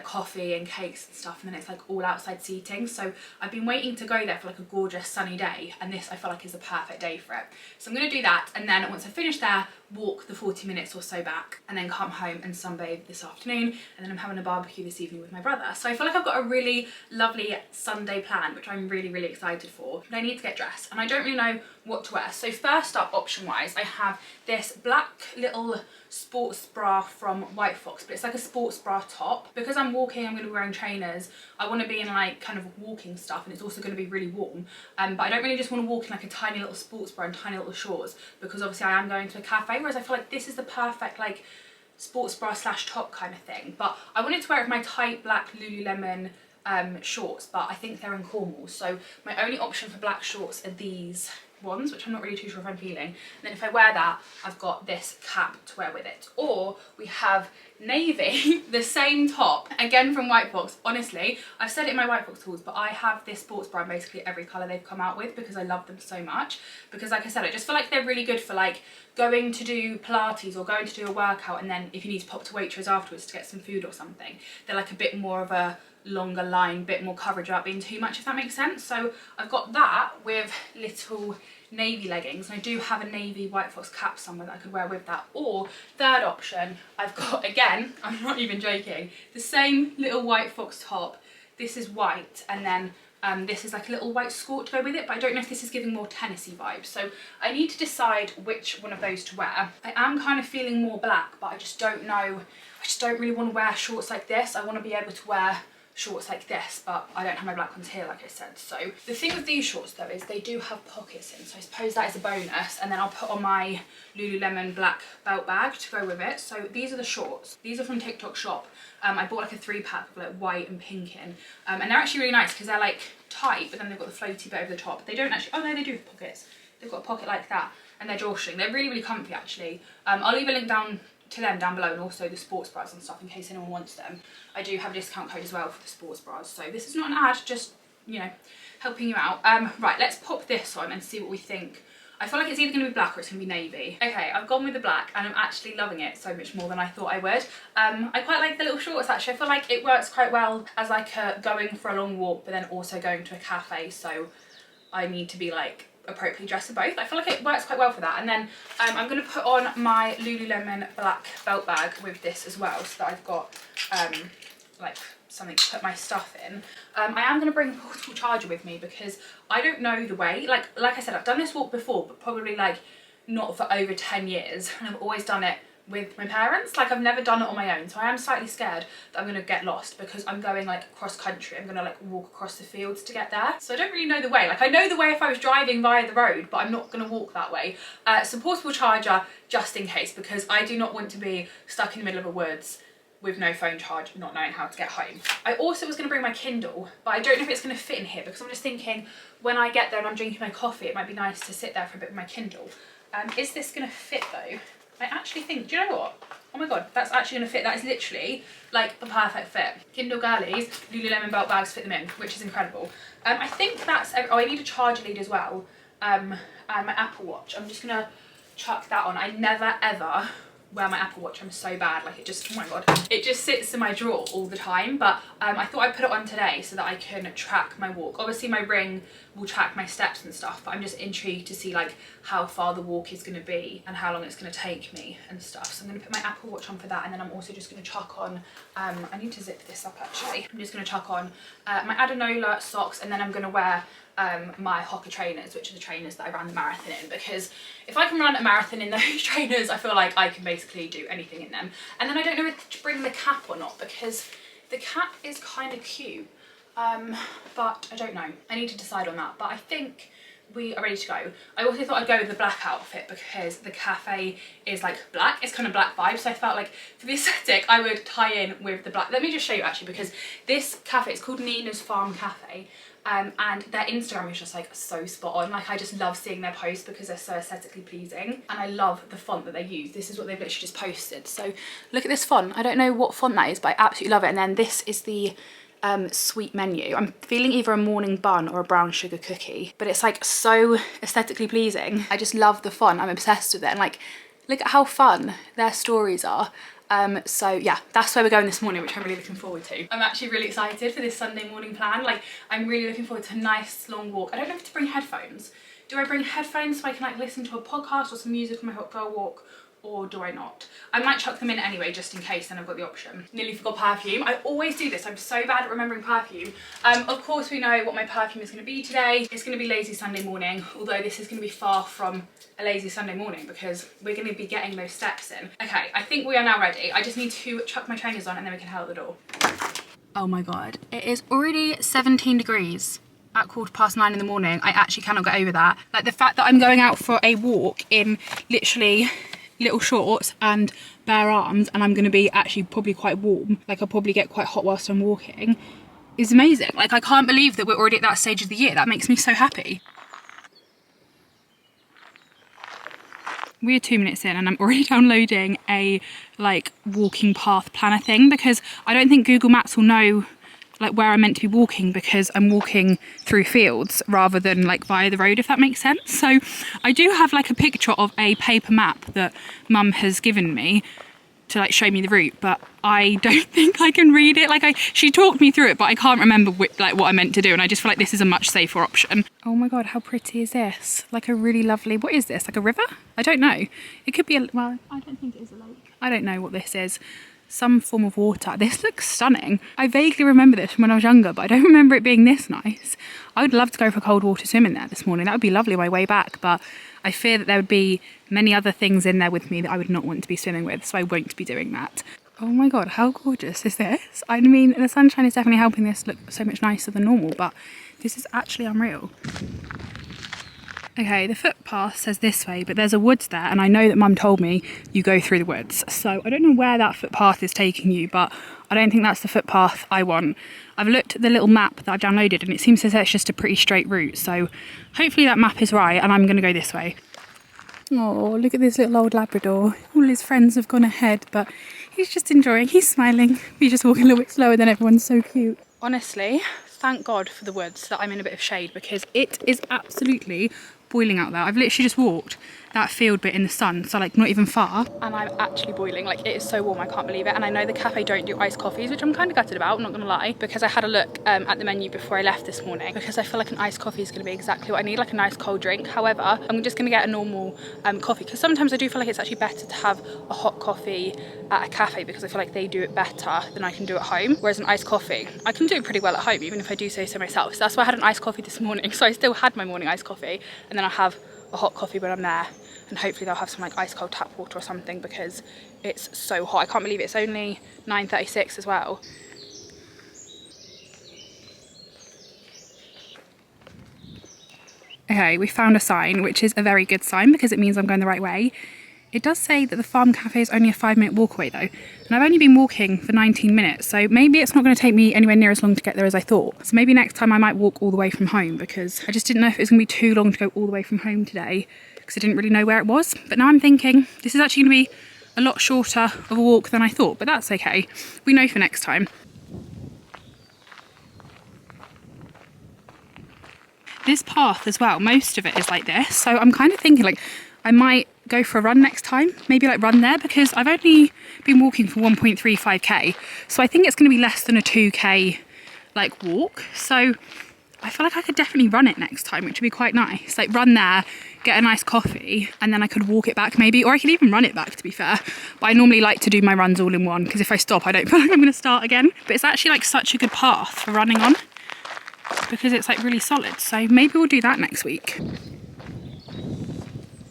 coffee and cakes and stuff, and then it's like all outside seating. So I've been waiting to go there for like a gorgeous sunny day, and this I feel like is the perfect day for it. So I'm gonna do that, and then once I finish there, walk the 40 minutes or so back, and then come home and sunbathe this afternoon, and then I'm having a barbecue this evening with my brother. So I feel like I've got a really lovely Sunday plan, which I'm really, really excited for. But I need to get dressed, and I don't really know what to wear. So first up, option wise, I have this black little sports bra from White Fox, but it's like a sports bra top. Because I'm walking, I'm going to be wearing trainers. I want to be in like kind of walking stuff, and it's also going to be really warm. But I don't really just want to walk in like a tiny little sports bra and tiny little shorts, because obviously I am going to a cafe, whereas I feel like this is the perfect like sports bra slash top kind of thing. But I wanted to wear it with my tight black Lululemon shorts, but I think they're in Cornwall. So my only option for black shorts are these ones, which I'm not really too sure if I'm feeling. And then if I wear that, I've got this cap to wear with it. Or we have navy, the same top, again from White Fox. Honestly, I've said it in my White Fox hauls, but I have this sports bra in basically every colour they've come out with because I love them so much. Because like I said, I just feel like they're really good for like going to do Pilates or going to do a workout, and then if you need to pop to Waitrose afterwards to get some food or something, they're like a bit more of a longer line, bit more coverage without being too much, if that makes sense. So I've got that with little navy leggings, and I do have a navy White Fox cap somewhere that I could wear with that. Or third option, I've got, again, I'm not even joking, the same little White Fox top. This is white, and then this is like a little white skirt to go with it, but I don't know if this is giving more tennis-y vibes. So I need to decide which one of those to wear. I am kind of feeling more black, but I just don't know. I just don't really want to wear shorts like this. I want to be able to wear shorts like this, but I don't have my black ones here, like I said. So the thing with these shorts though is they do have pockets in, so I suppose that is a bonus. And then I'll put on my Lululemon black belt bag to go with it. So these are the shorts. These are from TikTok Shop. I bought like a 3-pack of like white and pink in, and they're actually really nice because they're like tight, but then they've got the floaty bit over the top. They don't actually, oh no, they do have pockets. They've got a pocket like that, and they're drawstring. They're really, really comfy actually. I'll leave a link down to them down below, and also the sports bras and stuff in case anyone wants them. I do have a discount code as well for the sports bras, so this is not an ad, just, you know, helping you out. Right, let's pop this on and see what we think. I feel like it's either going to be black or it's going to be navy. Okay, I've gone with the black, and I'm actually loving it so much more than I thought I would. I quite like the little shorts actually. I feel like it works quite well as like going for a long walk, but then also going to a cafe, so I need to be like appropriately dressed for both. I feel like it works quite well for that. And then I'm going to put on my Lululemon black belt bag with this as well, so that I've got like something to put my stuff in. I am going to bring a portable charger with me because I don't know the way. Like I said, I've done this walk before, but probably like not for over 10 years, and I've always done it with my parents. Like I've never done it on my own, so I am slightly scared that I'm gonna get lost because I'm going like cross country. I'm gonna like walk across the fields to get there, so I don't really know the way. Like I know the way if I was driving via the road, but I'm not gonna walk that way. So portable charger just in case, because I do not want to be stuck in the middle of a woods with no phone charge, not knowing how to get home. I also was going to bring my Kindle, but I don't know if it's going to fit in here because I'm just thinking when I get there and I'm drinking my coffee, it might be nice to sit there for a bit with my Kindle. Is this going to fit though? I actually think, do you know what? Oh my god, that's actually going to fit. That is literally like the perfect fit. Kindle girlies, Lululemon belt bags fit them in, which is incredible. I think that's, oh I need a charger lead as well, and my Apple Watch. I'm just going to chuck that on. I never ever wear my Apple Watch. I'm so bad, like it just, oh my god, it just sits in my drawer all the time. But I thought I'd put it on today so that I can track my walk. Obviously my ring will track my steps and stuff, but I'm just intrigued to see like how far the walk is going to be and how long it's going to take me and stuff. So I'm going to put my Apple Watch on for that, and then I'm also just going to chuck on I need to zip this up actually. I'm just going to chuck on my Adenola socks, and then I'm going to wear my Hoka trainers, which are the trainers that I ran the marathon in, because if I can run a marathon in those trainers, I feel like I can basically do anything in them. And then I don't know if to bring the cap or not, because the cap is kind of cute, but I don't know. I need to decide on that, but I think we are ready to go. I also thought I'd go with the black outfit because the cafe is like black, it's kind of black vibe, so I felt like for the aesthetic I would tie in with the black. Let me just show you actually, because this cafe, it's called Nina's Farm Cafe, and their Instagram is just like so spot on. Like I just love seeing their posts because they're so aesthetically pleasing, and I love the font that they use. This is what they've literally just posted, so look at this font. I don't know what font that is, but I absolutely love it. And then this is the sweet menu. I'm feeling either a morning bun or a brown sugar cookie, but it's like so aesthetically pleasing. I just love the font. I'm obsessed with it, and like look at how fun their stories are. So yeah, that's where we're going this morning, which I'm really looking forward to. I'm actually really excited for this Sunday morning plan. Like I'm really looking forward to a nice long walk. I don't know if to bring headphones. Do I bring headphones so I can like listen to a podcast or some music on my hot girl walk, or do I not? I might chuck them in anyway just in case, then I've got the option. Nearly forgot perfume. I always do this. I'm so bad at remembering perfume. Of course we know what my perfume is going to be today. It's going to be Lazy Sunday Morning, although this is going to be far from a lazy Sunday morning because we're going to be getting those steps in. Okay, I think we are now ready. I just need to chuck my trainers on and then we can head out the door. Oh my god, it is already 17 degrees. At 9:15 in the morning. I actually cannot get over that. Like the fact that I'm going out for a walk in literally little shorts and bare arms, and I'm going to be actually probably quite warm, like I'll probably get quite hot whilst I'm walking, is amazing. Like I can't believe that we're already at that stage of the year. That makes me so happy. We're 2 minutes in and I'm already downloading a like walking path planner thing, because I don't think Google Maps will know like where I'm meant to be walking because I'm walking through fields rather than like via the road, if that makes sense. So I do have like a picture of a paper map that Mum has given me to like show me the route, but I don't think I can read it. Like she talked me through it, but I can't remember like what I meant to do, and I just feel like this is a much safer option. Oh my god, how pretty is this? Like a really lovely, what is this, like a river? I don't know. It could be a, well, I don't think it is a lake. I don't know what this is. Some form of water. This looks stunning. I vaguely remember this from when I was younger, but I don't remember it being this nice. I would love to go for cold water swim in there this morning. That would be lovely on my way back, but I fear that there would be many other things in there with me that I would not want to be swimming with, so I won't be doing that. Oh my god, how gorgeous is this? I mean, the sunshine is definitely helping this look so much nicer than normal, but this is actually unreal. Okay, the footpath says this way, but there's a woods there, and I know that Mum told me you go through the woods. So I don't know where that footpath is taking you, but I don't think that's the footpath I want. I've looked at the little map that I've downloaded and it seems to say it's just a pretty straight route. So hopefully that map is right and I'm going to go this way. Oh, look at this little old Labrador. All his friends have gone ahead, but he's just enjoying, he's smiling. He's just walking a little bit slower than everyone's so cute. Honestly, thank God for the woods that I'm in a bit of shade because it is absolutely boiling out there. I've literally just walked that field bit in the sun, so like not even far, and I'm actually boiling. Like it is so warm, I can't believe it. And I know the cafe don't do iced coffees, which I'm kind of gutted about, I'm not gonna lie, because I had a look at the menu before I left this morning, because I feel like an iced coffee is gonna be exactly what I need, like a nice cold drink. However, I'm just gonna get a normal coffee, because sometimes I do feel like it's actually better to have a hot coffee at a cafe, because I feel like they do it better than I can do at home. Whereas an iced coffee, I can do it pretty well at home, even if I do say so myself. So that's why I had an iced coffee this morning. So I still had my morning iced coffee, and then I'll have a hot coffee when I'm there, and hopefully they'll have some like ice cold tap water or something, because it's so hot. I can't believe it's only 9:36 as well. Okay, we found a sign, which is a very good sign because it means I'm going the right way. It does say that the farm cafe is only a 5-minute walk away though, and I've only been walking for 19 minutes, so maybe it's not going to take me anywhere near as long to get there as I thought. So maybe next time I might walk all the way from home, because I just didn't know if it was going to be too long to go all the way from home today, because I didn't really know where it was. But now I'm thinking this is actually going to be a lot shorter of a walk than I thought, but that's okay. We know for next time. This path as well, most of it is like this, so I'm kind of thinking like I might go for a run next time. Maybe like run there, because I've only been walking for 1.35k. So I think it's going to be less than a 2k like walk. So I feel like I could definitely run it next time, which would be quite nice. Like run there, get a nice coffee, and then I could walk it back maybe, or I could even run it back, to be fair. But I normally like to do my runs all in one, because if I stop, I don't feel like I'm going to start again. But it's actually like such a good path for running on, because it's like really solid. So maybe we'll do that next week.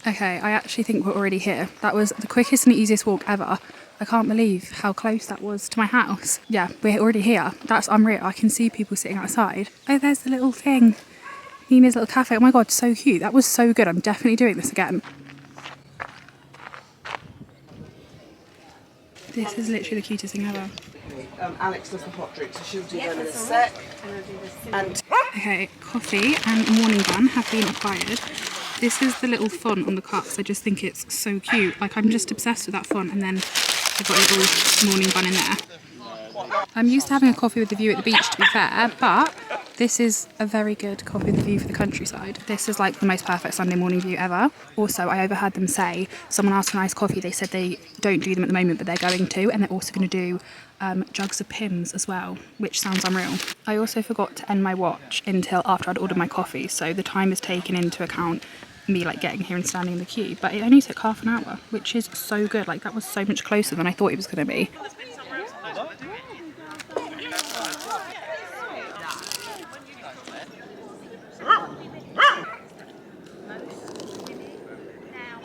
Okay, I actually think we're already here. That was the quickest and easiest walk ever. I can't believe how close that was to my house. Yeah, we're already here. That's unreal. I can see people sitting outside. Oh, there's the little thing. Nina's little cafe. Oh my God, so cute. That was so good. I'm definitely doing this again. This is literally the cutest thing ever. Alex does the hot drink, so she'll do them in a sec. And okay, coffee and morning bun have been acquired. This is the little font on the cups. I just think it's so cute. Like, I'm just obsessed with that font. And then I've got a little morning bun in there. I'm used to having a coffee with the view at the beach, to be fair, but this is a very good coffee with the view for the countryside. This is like the most perfect Sunday morning view ever. Also, I overheard them say, someone asked for an iced coffee, they said they don't do them at the moment, but they're going to, and they're also going to do jugs of Pimm's as well, which sounds unreal. I also forgot to end my watch until after I'd ordered my coffee, so the time is taken into account me like getting here and standing in the queue, but it only took half an hour, which is so good. Like, that was so much closer than I thought it was going to be.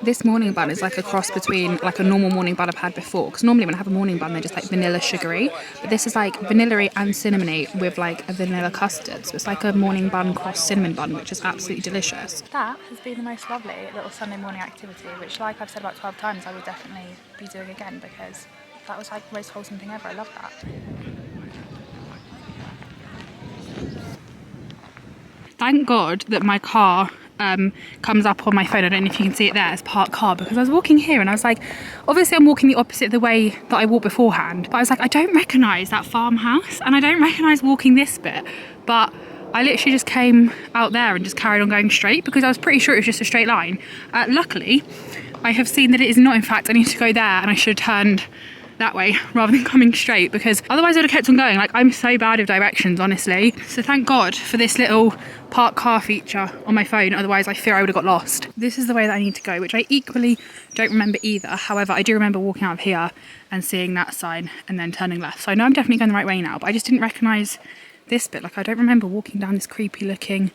This morning bun is like a cross between like a normal morning bun I've had before, because normally when I have a morning bun they're just like vanilla sugary, but this is like vanilla-y and cinnamony with like a vanilla custard, so it's like a morning bun cross cinnamon bun, which is absolutely delicious. That has been the most lovely little Sunday morning activity, which, like I've said about 12 times, I will definitely be doing again, because that was like the most wholesome thing ever. I love that. Thank God that my car comes up on my phone. I don't know if you can see it there as parked car, because I was walking here and I was like, obviously I'm walking the opposite of the way that I walked beforehand, but I was like, I don't recognise that farmhouse and I don't recognise walking this bit, but I literally just came out there and just carried on going straight, because I was pretty sure it was just a straight line. Luckily I have seen that it is not. In fact, I need to go there, and I should have turned that way rather than coming straight, because otherwise I would have kept on going. Like, I'm so bad with directions, honestly. So thank God for this little park car feature on my phone, otherwise I fear I would have got lost. This is the way that I need to go, which I equally don't remember either. However, I do remember walking out of here and seeing that sign and then turning left. So I know I'm definitely going the right way now, but I just didn't recognise this bit. Like, I don't remember walking down this creepy looking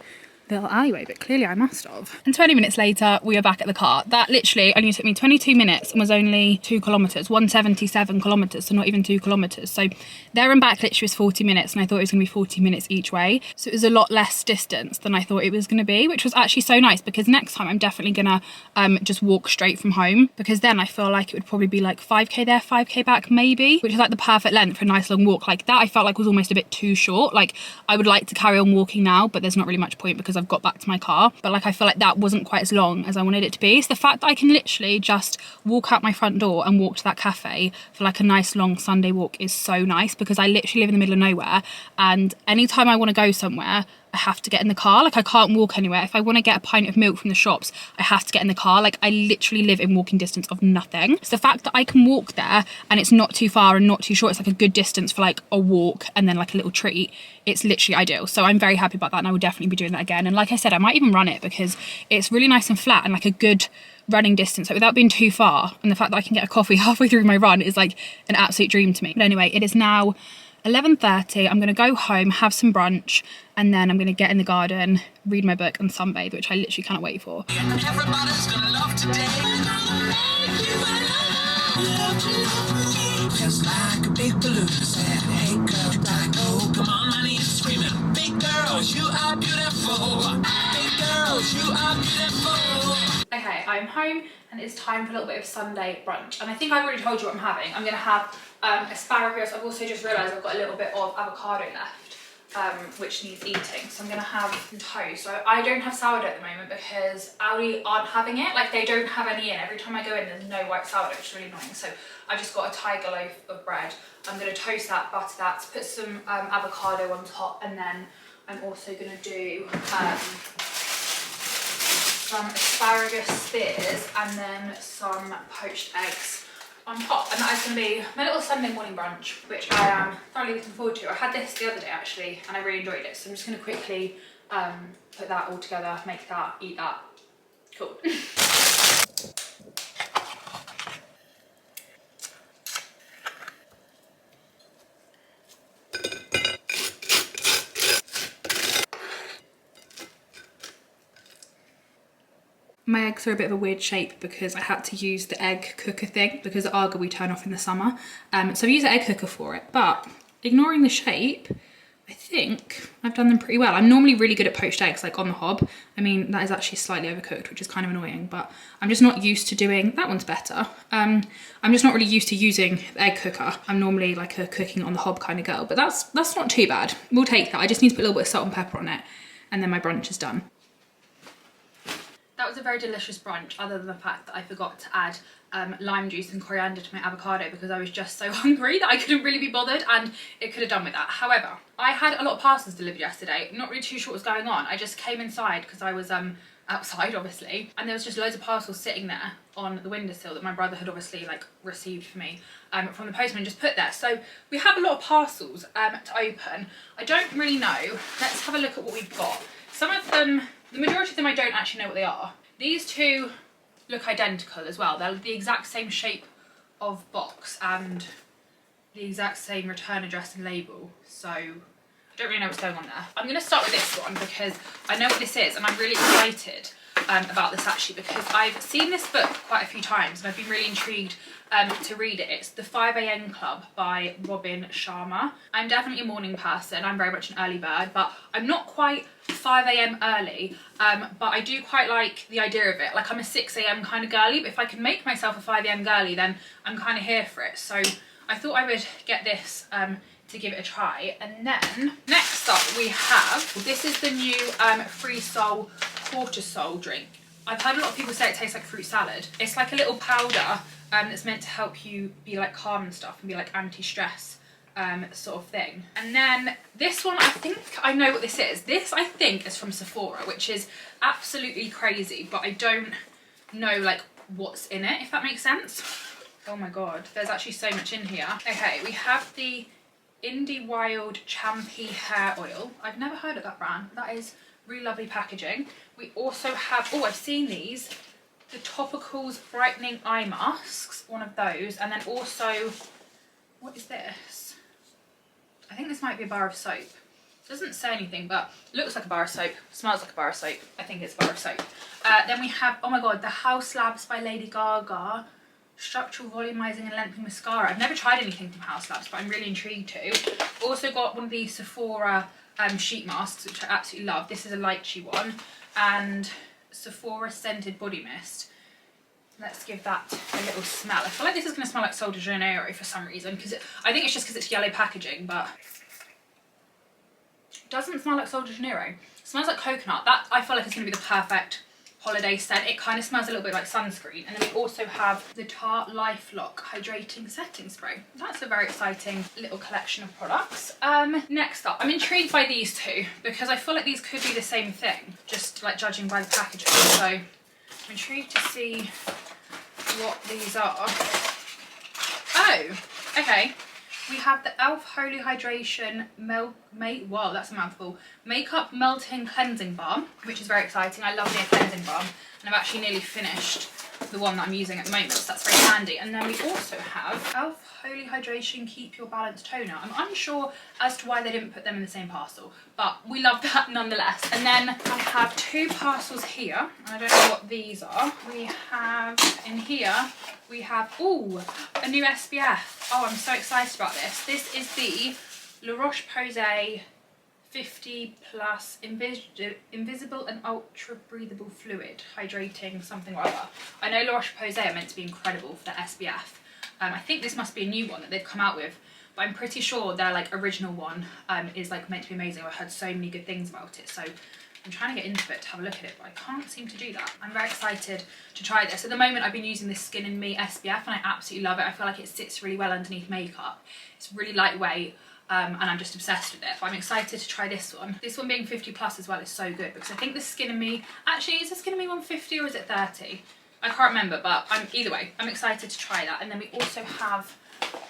little alleyway, but clearly I must have. And 20 minutes later, we are back at the car. That literally only took me 22 minutes and was only 2 kilometres, 177 kilometres, so not even 2 kilometres. So there and back literally was 40 minutes, and I thought it was going to be 40 minutes each way. So it was a lot less distance than I thought it was going to be, which was actually so nice, because next time I'm definitely going to just walk straight from home, because then I feel like it would probably be like 5k there, 5k back maybe, which is like the perfect length for a nice long walk. Like, that I felt like was almost a bit too short. Like, I would like to carry on walking now, but there's not really much point because I've got back to my car, but like I feel like that wasn't quite as long as I wanted it to be. So the fact that I can literally just walk out my front door and walk to that cafe for like a nice long Sunday walk is so nice, because I literally live in the middle of nowhere, and anytime I want to go somewhere I have to get in the car. Like, I can't walk anywhere. If I want to get a pint of milk from the shops, I have to get in the car. Like, I literally live in walking distance of nothing. So the fact that I can walk there and it's not too far and not too short, it's like a good distance for like a walk and then like a little treat, it's literally ideal. So I'm very happy about that, and I will definitely be doing that again. And like I said, I might even run it, because it's really nice and flat and like a good running distance, like, without being too far. And the fact that I can get a coffee halfway through my run is like an absolute dream to me. But anyway, it is now 11:30. I'm going to go home, have some brunch, and then I'm going to get in the garden, read my book and sunbathe, which I literally cannot wait for. Everybody's gonna love today. Just like a big balloon said, hey girl, you gotta go. Come on, honey, it's screaming. Big girls, you are beautiful. Big girls, you are beautiful. Okay, I'm home and it's time for a little bit of Sunday brunch. And I think I've already told you what I'm having. I'm going to have asparagus. I've also just realised I've got a little bit of avocado left, which needs eating. So I'm going to have toast. So I don't have sourdough at the moment because Aldi aren't having it. Like, they don't have any in. Every time I go in, there's no white sourdough, which is really annoying. So I just got a tiger loaf of bread. I'm going to toast that, butter that, put some avocado on top, and then I'm also going to do some asparagus spears, and then some poached eggs on top. And that is going to be my little Sunday morning brunch, which I am thoroughly looking forward to. I had this the other day actually, and I really enjoyed it. So I'm just going to quickly put that all together, make that, eat that. Cool. My eggs are a bit of a weird shape because I had to use the egg cooker thing because the Arga we turn off in the summer. So I use the egg cooker for it, but ignoring the shape, I think I've done them pretty well. I'm normally really good at poached eggs, like on the hob. I mean, that is actually slightly overcooked, which is kind of annoying, but I'm just not used to doing, that one's better. I'm just not really used to using the egg cooker. I'm normally like a cooking on the hob kind of girl, but that's not too bad. We'll take that. I just need to put a little bit of salt and pepper on it, and then my brunch is done. That was a very delicious brunch, other than the fact that I forgot to add lime juice and coriander to my avocado because I was just so hungry that I couldn't really be bothered, and it could have done with that. However, I had a lot of parcels delivered yesterday. Not really too sure what was going on. I just came inside because I was outside obviously, and there was just loads of parcels sitting there on the windowsill that my brother had obviously like received for me from the postman and just put there. So we have a lot of parcels to open. I don't really know. Let's have a look at what we've got. Some of them, the majority of them I don't actually know what they are. These two look identical as well. They're the exact same shape of box and the exact same return address and label. So I don't really know what's going on there. I'm going to start with this one because I know what this is and I'm really excited about this actually because I've seen this book quite a few times and I've been really intrigued to read it. It's The 5 AM Club by Robin Sharma. I'm definitely a morning person. I'm very much an early bird, but I'm not quite 5 AM early, but I do quite like the idea of it. Like I'm a 6 AM kind of girly, but if I can make myself a 5 AM girly, then I'm kind of here for it. So I thought I would get this to give it a try. And then next up we have, this is the new Free Soul Quarter Soul drink. I've heard a lot of people say it tastes like fruit salad. It's like a little powder that's meant to help you be like calm and stuff and be like anti-stress sort of thing. And then this one, I think I know what this is. This I think is from Sephora, which is absolutely crazy, but I don't know like what's in it, if that makes sense. Oh my god, there's actually so much in here. Okay, we have the Indie Wild Champy Hair Oil. I've never heard of that brand. That is really lovely packaging. We also have, oh, I've seen these, the Topicals Brightening Eye Masks, one of those, and then also, what is this? I think this might be a bar of soap. It doesn't say anything, but looks like a bar of soap, smells like a bar of soap. I think it's a bar of soap. Then we have, oh my god, the House Labs by Lady Gaga Structural Volumizing and Lengthening Mascara. I've never tried anything from House Labs, but I'm really intrigued to. Also got one of these Sephora sheet masks, which I absolutely love. This is a lychee one, and Sephora Scented Body Mist. Let's give that a little smell. I feel like this is going to smell like Sol de Janeiro for some reason, because I think it's just because it's yellow packaging, but it doesn't smell like Sol de Janeiro. It smells like coconut. That I feel like is going to be the perfect holiday scent. It kind of smells a little bit like sunscreen. And then we also have the Tarte LifeLock Hydrating Setting Spray. That's a very exciting little collection of products. Next up, I'm intrigued by these two because I feel like these could be the same thing, just like judging by the packaging. So I'm intrigued to see what these are. Oh, okay. We have the e.l.f. Holy Hydration wow, that's a mouthful. Makeup Melting Cleansing Balm, which is very exciting. I love their cleansing balm, and I've actually nearly finished the one that I'm using at the moment, so that's very handy. And then we also have e.l.f. Holy Hydration Keep Your Balance Toner. I'm unsure as to why they didn't put them in the same parcel, but we love that nonetheless. And then I have two parcels here. I don't know what these are. We have in here, we have, ooh, a new SPF. Oh, I'm so excited about this. This is the La Roche-Posay 50 plus invisible and ultra breathable fluid hydrating something or other. I know La Roche-Posay are meant to be incredible for their SPF. I think this must be a new one that they've come out with, but I'm pretty sure their like original one is like meant to be amazing. I've heard so many good things about it, so I'm trying to get into it to have a look at it, but I can't seem to do that. I'm very excited to try this. At the moment I've been using this Skin & Me SPF and I absolutely love it. I feel like it sits really well underneath makeup. It's really lightweight. and I'm just obsessed with it. But I'm excited to try this one. This one being 50 plus as well is so good, because I think the Skin and Me, actually is the Skin and Me 150 or is it 30? I can't remember, but either way, I'm excited to try that. And then we also have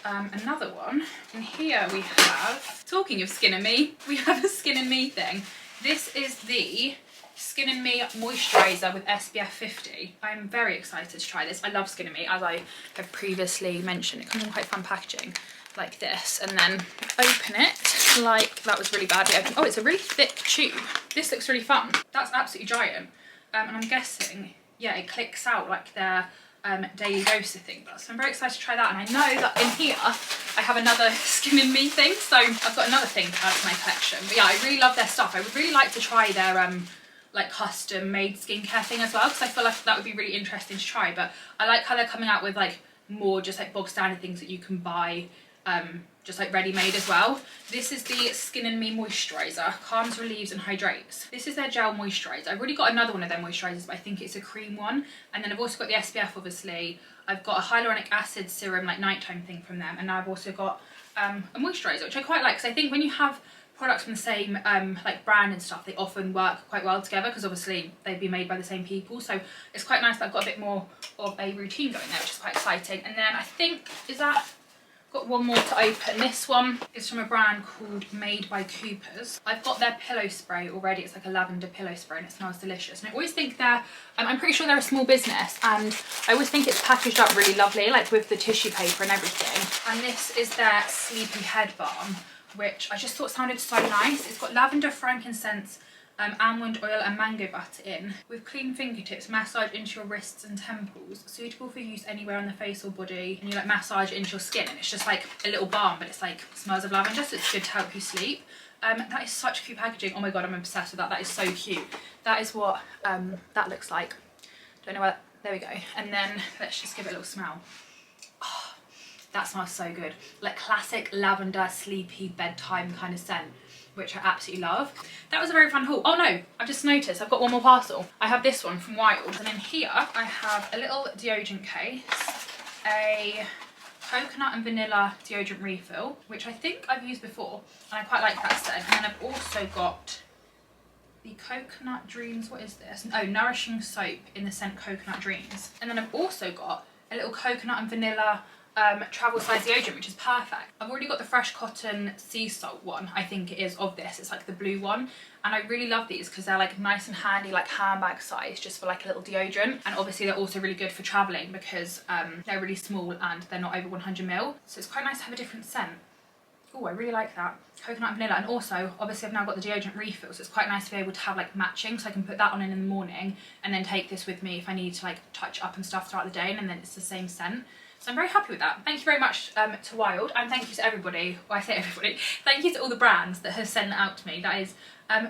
another one. And here we have, talking of Skin and Me, we have a Skin and Me thing. This is the Skin and Me moisturiser with SPF 50. I'm very excited to try this. I love Skin and Me, as I have previously mentioned. It comes in quite fun packaging like this, and then open it like that was really badly open. Oh, it's a really thick tube. This looks really fun. That's absolutely giant. And I'm guessing, yeah, it clicks out like their daily dose, I think. So I'm very excited to try that. And I know that in here I have another Skin and Me thing, so I've got another thing to add to my collection. But yeah, I really love their stuff. I would really like to try their like custom made skincare thing as well, because I feel like that would be really interesting to try. But I like how they're coming out with like more just like bog standard things that you can buy just like ready-made as well. This is the Skin and Me moisturiser, calms, relieves and hydrates. This is their gel moisturiser. I've already got another one of their moisturisers, but I think it's a cream one. And then I've also got the SPF, obviously. I've got a hyaluronic acid serum, like nighttime thing from them. And now I've also got a moisturiser, which I quite like, because I think when you have products from the same like brand and stuff, they often work quite well together, because obviously they'd be made by the same people. So it's quite nice that I've got a bit more of a routine going there, which is quite exciting. And then I think, got one more to open. This one is from a brand called Made by Coopers. I've got their pillow spray already. It's like a lavender pillow spray and it smells delicious. And I always think they're, I'm pretty sure they're a small business, and I always think it's packaged up really lovely, like with the tissue paper and everything. And this is their Sleepy Head Balm, which I just thought sounded so nice. It's got lavender, frankincense, almond oil and mango butter in. With clean fingertips, massage into your wrists and temples. Suitable for use anywhere on the face or body. And you like massage it into your skin, and it's just like a little balm, but it's like smells of lavender, so it's good to help you sleep. That is such cute packaging. Oh my god, I'm obsessed with that. That is so cute. That is what that looks like. Don't know where, there we go. And then let's just give it a little smell. Oh, that smells so good. Like classic lavender, sleepy, bedtime kind of scent, which I absolutely love. That was a very fun haul. Oh no, I've just noticed I've got one more parcel. I have this one from Wild, and in here I have a little deodorant case, a coconut and vanilla deodorant refill, which I think I've used before, and I quite like that scent. And then I've also got the Coconut Dreams, what is this? Oh, Nourishing Soap in the scent Coconut Dreams. And then I've also got a little coconut and vanilla travel size deodorant, which is perfect. I've already got the Fresh Cotton Sea Salt one, I think it is, of this. It's like the blue one, and I really love these because they're like nice and handy, like handbag size, just for like a little deodorant. And obviously they're also really good for traveling because they're really small and they're not over 100ml, so it's quite nice to have a different scent. Oh, I really like that. Coconut and vanilla. And also, obviously I've now got the deodorant refill, so it's quite nice to be able to have like matching, so I can put that on in the morning and then take this with me if I need to like touch up and stuff throughout the day, and then it's the same scent. So I'm very happy with that. Thank you very much to Wild, and thank you to everybody, well I say everybody, thank you to all the brands that have sent it out to me. That is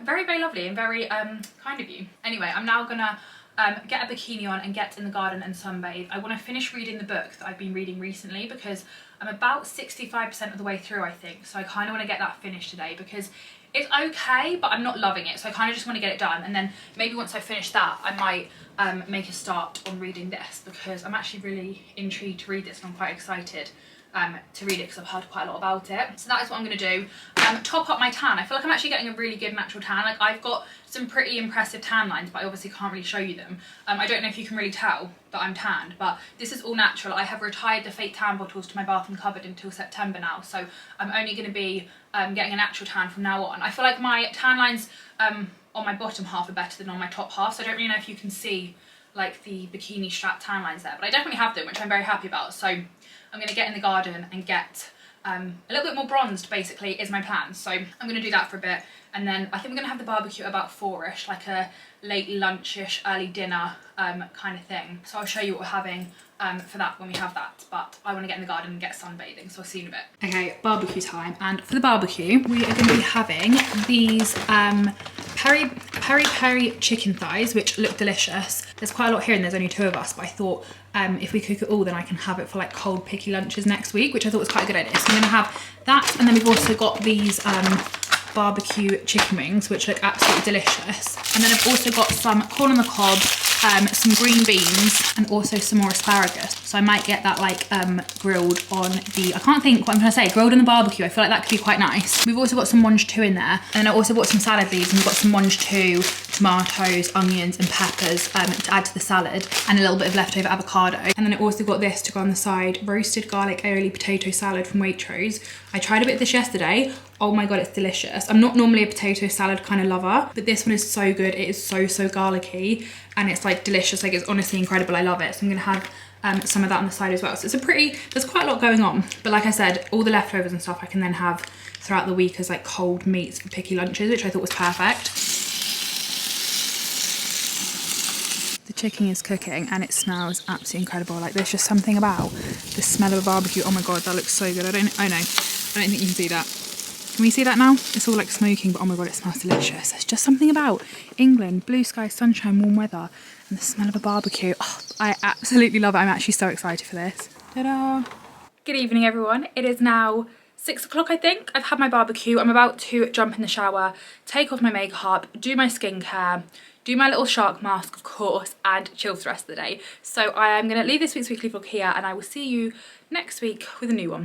very, very lovely and very kind of you. Anyway, I'm now gonna get a bikini on and get in the garden and sunbathe. I want to finish reading the book that I've been reading recently, because I'm about 65% of the way through, I think. So I kind of want to get that finished today, because it's okay, but I'm not loving it. So I kind of just want to get it done. And then maybe once I finish that, I might make a start on reading this, because I'm actually really intrigued to read this, and I'm quite excited to read it because I've heard quite a lot about it. So that is what I'm going to do. Top up my tan. I feel like I'm actually getting a really good natural tan. Like I've got some pretty impressive tan lines, but I obviously can't really show you them. I don't know if you can really tell that I'm tanned, but this is all natural. I have retired the fake tan bottles to my bathroom cupboard until September now, so I'm only going to be getting a natural tan from now on. I feel like my tan lines on my bottom half are better than on my top half, so I don't really know if you can see like the bikini strap tan lines there, but I definitely have them, which I'm very happy about. So I'm going to get in the garden and get a little bit more bronzed, basically, is my plan. So I'm going to do that for a bit, and then I think we're going to have the barbecue about 4ish, like a late lunchish, early dinner kind of thing. So I'll show you what we're having for that when we have that, but I want to get in the garden and get sunbathing, so I'll see you in a bit. Okay, barbecue time, and for the barbecue we are going to be having these peri chicken thighs, which look delicious. There's quite a lot here and there's only 2 of us, but I thought if we cook it all, then I can have it for like cold picky lunches next week, which I thought was quite a good idea. So I'm going to have that, and then we've also got these barbecue chicken wings, which look absolutely delicious. And then I've also got some corn on the cob, some green beans, and also some more asparagus. So So I might get that like grilled on the, I can't think what I'm trying to say, grilled on the barbecue. I feel like that could be quite nice. We've also got some mange two in there. And then I also bought some salad leaves, and we've got some mange two, tomatoes, onions and peppers to add to the salad, and a little bit of leftover avocado. And then I also got this to go on the side, roasted garlic aioli potato salad from Waitrose. I tried a bit of this yesterday. Oh my God, it's delicious. I'm not normally a potato salad kind of lover, but this one is so good. It is so garlicky, and it's like delicious. Like, it's honestly incredible. I love it. So I'm gonna have some of that on the side as well. So it's a pretty, there's quite a lot going on. But like I said, all the leftovers and stuff I can then have throughout the week as like cold meats for picky lunches, which I thought was perfect. The chicken is cooking and it smells absolutely incredible. Like, there's just something about the smell of a barbecue. Oh my God, that looks so good. I don't think you can see that. Can we see that now? It's all like smoking, but oh my God, it smells delicious. There's just something about England, blue sky, sunshine, warm weather, and the smell of a barbecue. Oh, I absolutely love it. I'm actually so excited for this. Ta-da! Good evening, everyone. It is now 6 o'clock, I think. I've had my barbecue. I'm about to jump in the shower, take off my makeup, do my skincare, do my little shark mask, of course, and chill for the rest of the day. So I am going to leave this week's weekly vlog here, and I will see you next week with a new one.